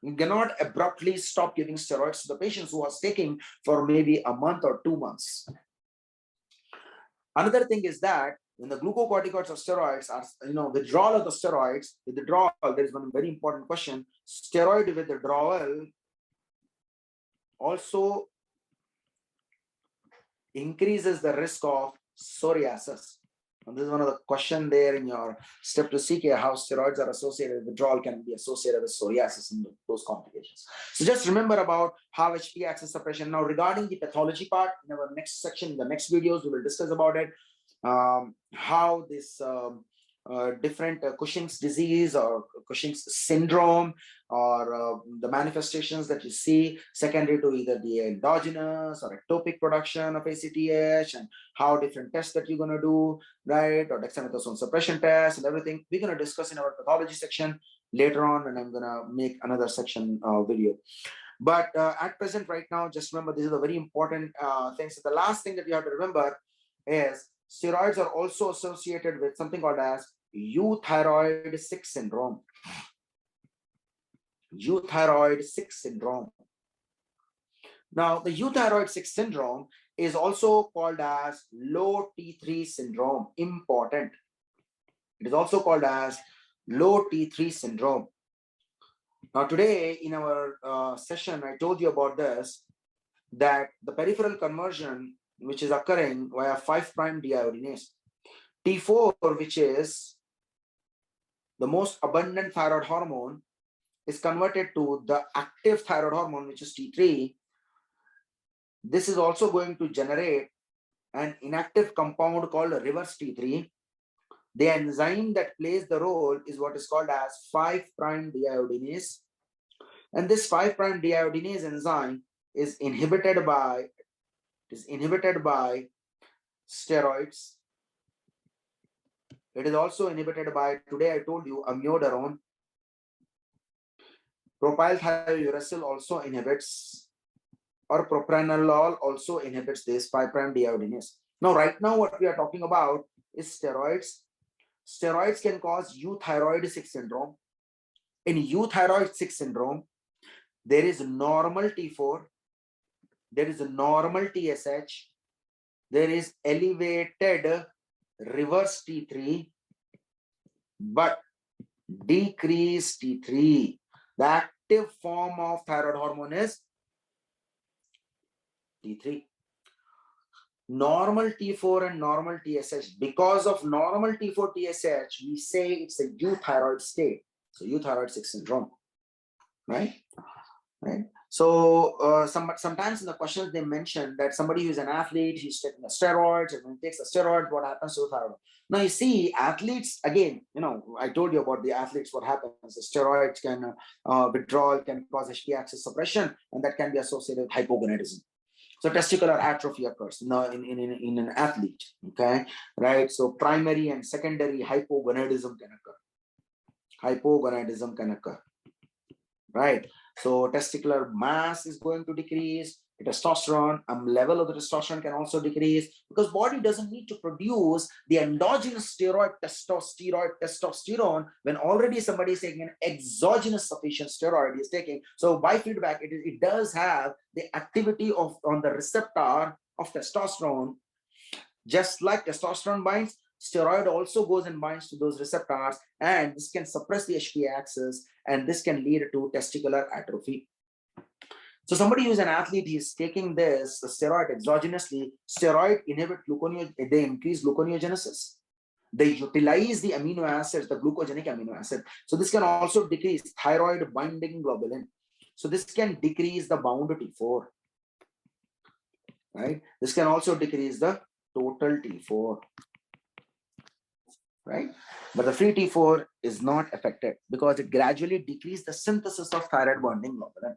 You cannot abruptly stop giving steroids to the patients who are taking for maybe a month or 2 months. Another thing is that when the glucocorticoids or steroids are, withdrawal of the steroids, with withdrawal, there is one very important question. Steroid withdrawal also increases the risk of psoriasis. And this is one of the questions there in your step to CK, how steroids are associated with withdrawal can be associated with psoriasis and those complications. So just remember about how HPA axis suppression. Now, regarding the pathology part, in our next section, in the next videos, we will discuss about it, how this different Cushing's disease or Cushing's syndrome or the manifestations that you see secondary to either the endogenous or ectopic production of ACTH, and how different tests that you're going to do, right, or dexamethasone suppression tests and everything, we're going to discuss in our pathology section later on, and I'm going to make another section video. But at present, right now, just remember, this is a very important thing. So the last thing that you have to remember is steroids are also associated with something called as euthyroid 6 syndrome. Euthyroid 6 syndrome. Now, the euthyroid 6 syndrome is also called as low T3 syndrome. Important. It is also called as low T3 syndrome. Now, today in our session, I told you about this, that the peripheral conversion, which is occurring via 5' deiodinase. T4, which is the most abundant thyroid hormone, is converted to the active thyroid hormone, which is T3. This is also going to generate an inactive compound called reverse T3. The enzyme that plays the role is what is called as 5' deiodinase. And this 5' deiodinase enzyme is inhibited by steroids. It is also inhibited by, today I told you, amiodarone. Propylthiouracil also inhibits, or propranolol also inhibits this 5' deiodinase. Now, right now, what we are talking about is steroids. Steroids can cause euthyroid 6 syndrome. In euthyroid 6 syndrome, there is normal T4, there is a normal TSH, there is elevated reverse T3, but decreased T3. The active form of thyroid hormone is T3. Normal T4 and normal TSH. Because of normal T4 TSH, we say it's a euthyroid state. So euthyroid 6 syndrome, right? Right. So sometimes in the questions they mention that somebody who's an athlete, he's taking a steroid, and when he takes a steroid, what happens to the thyroid? Now you see, athletes, again, I told you about the athletes, what happens. The steroids can withdrawal can cause HPA axis suppression, and that can be associated with hypogonadism. So testicular atrophy occurs in an athlete, okay, right? So primary and secondary hypogonadism can occur. Hypogonadism can occur, right? So testicular mass is going to decrease, testosterone, level of the testosterone can also decrease, because body doesn't need to produce the endogenous testosterone when already somebody is taking an exogenous sufficient steroid is taking. So by feedback, it does have the activity on the receptor of testosterone. Just like testosterone binds, steroid also goes and binds to those receptors, and this can suppress the HPA axis, and this can lead to testicular atrophy. So somebody who's an athlete, he's taking this steroid exogenously. Steroid inhibit they increase gluconeogenesis. They utilize the amino acids, the glucogenic amino acid. So this can also decrease thyroid binding globulin. So this can decrease the bound T4, right? This can also decrease the total T4. Right? But the free T4 is not affected because it gradually decreases the synthesis of thyroid bonding globulin.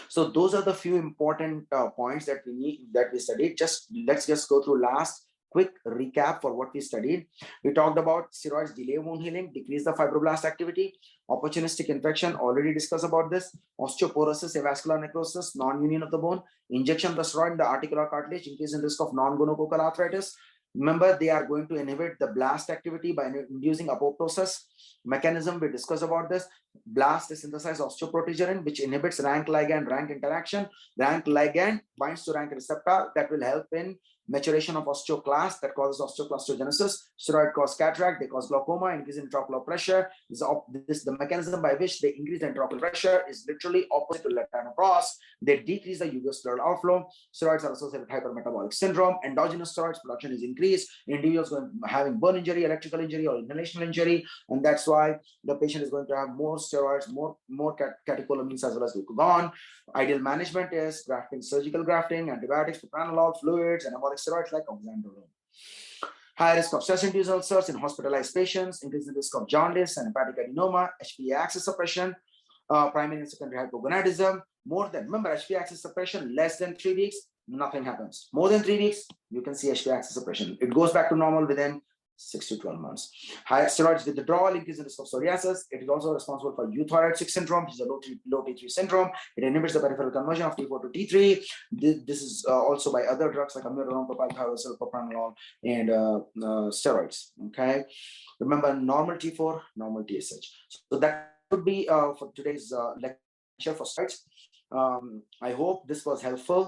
So those are the few important points that we studied. Let's just go through last quick recap for what we studied. We talked about steroids delay wound healing, decrease the fibroblast activity, opportunistic infection, already discussed about this, osteoporosis, avascular necrosis, non-union of the bone, injection of the steroid in the articular cartilage, increase in risk of non-gonococcal arthritis. Remember, they are going to inhibit the blast activity by inducing apoptosis. Mechanism, we discussed about this. Blast is synthesized osteoprotegerin, which inhibits rank ligand-rank interaction. Rank ligand binds to rank receptor that will help in maturation of osteoclast that causes osteoclastogenesis. Steroid cause cataract, they cause glaucoma, increase in intraocular pressure. The mechanism by which they increase the intraocular pressure is literally opposite to latanoprost. They decrease the uveous fluid outflow. Steroids are associated with hypermetabolic syndrome. Endogenous steroids production is increased. Individuals having burn injury, electrical injury, or inhalational injury, and that's why the patient is going to have more steroids, more catecholamines as well as glucagon. Ideal management is grafting, surgical grafting, antibiotics, propranolol, fluids, anabolic steroids like oxandrolone. High risk of stress-induced ulcers in hospitalized patients, increase the risk of jaundice and hepatic adenoma, HPA axis suppression, primary and secondary hypogonadism. Remember, HPA axis suppression, less than 3 weeks, nothing happens. More than 3 weeks, you can see HPA axis suppression. It goes back to normal within 6 to 12 months. High steroids withdrawal, increase in risk of psoriasis. It is also responsible for euthyroid 6 syndrome, which is a low T3 syndrome. It inhibits the peripheral conversion of T4 to T3. This is also by other drugs like amiodarone, propylthiouracil, propranolol, and steroids. Okay. Remember, normal T4, normal TSH. So that would be for today's lecture for steroids. I hope this was helpful.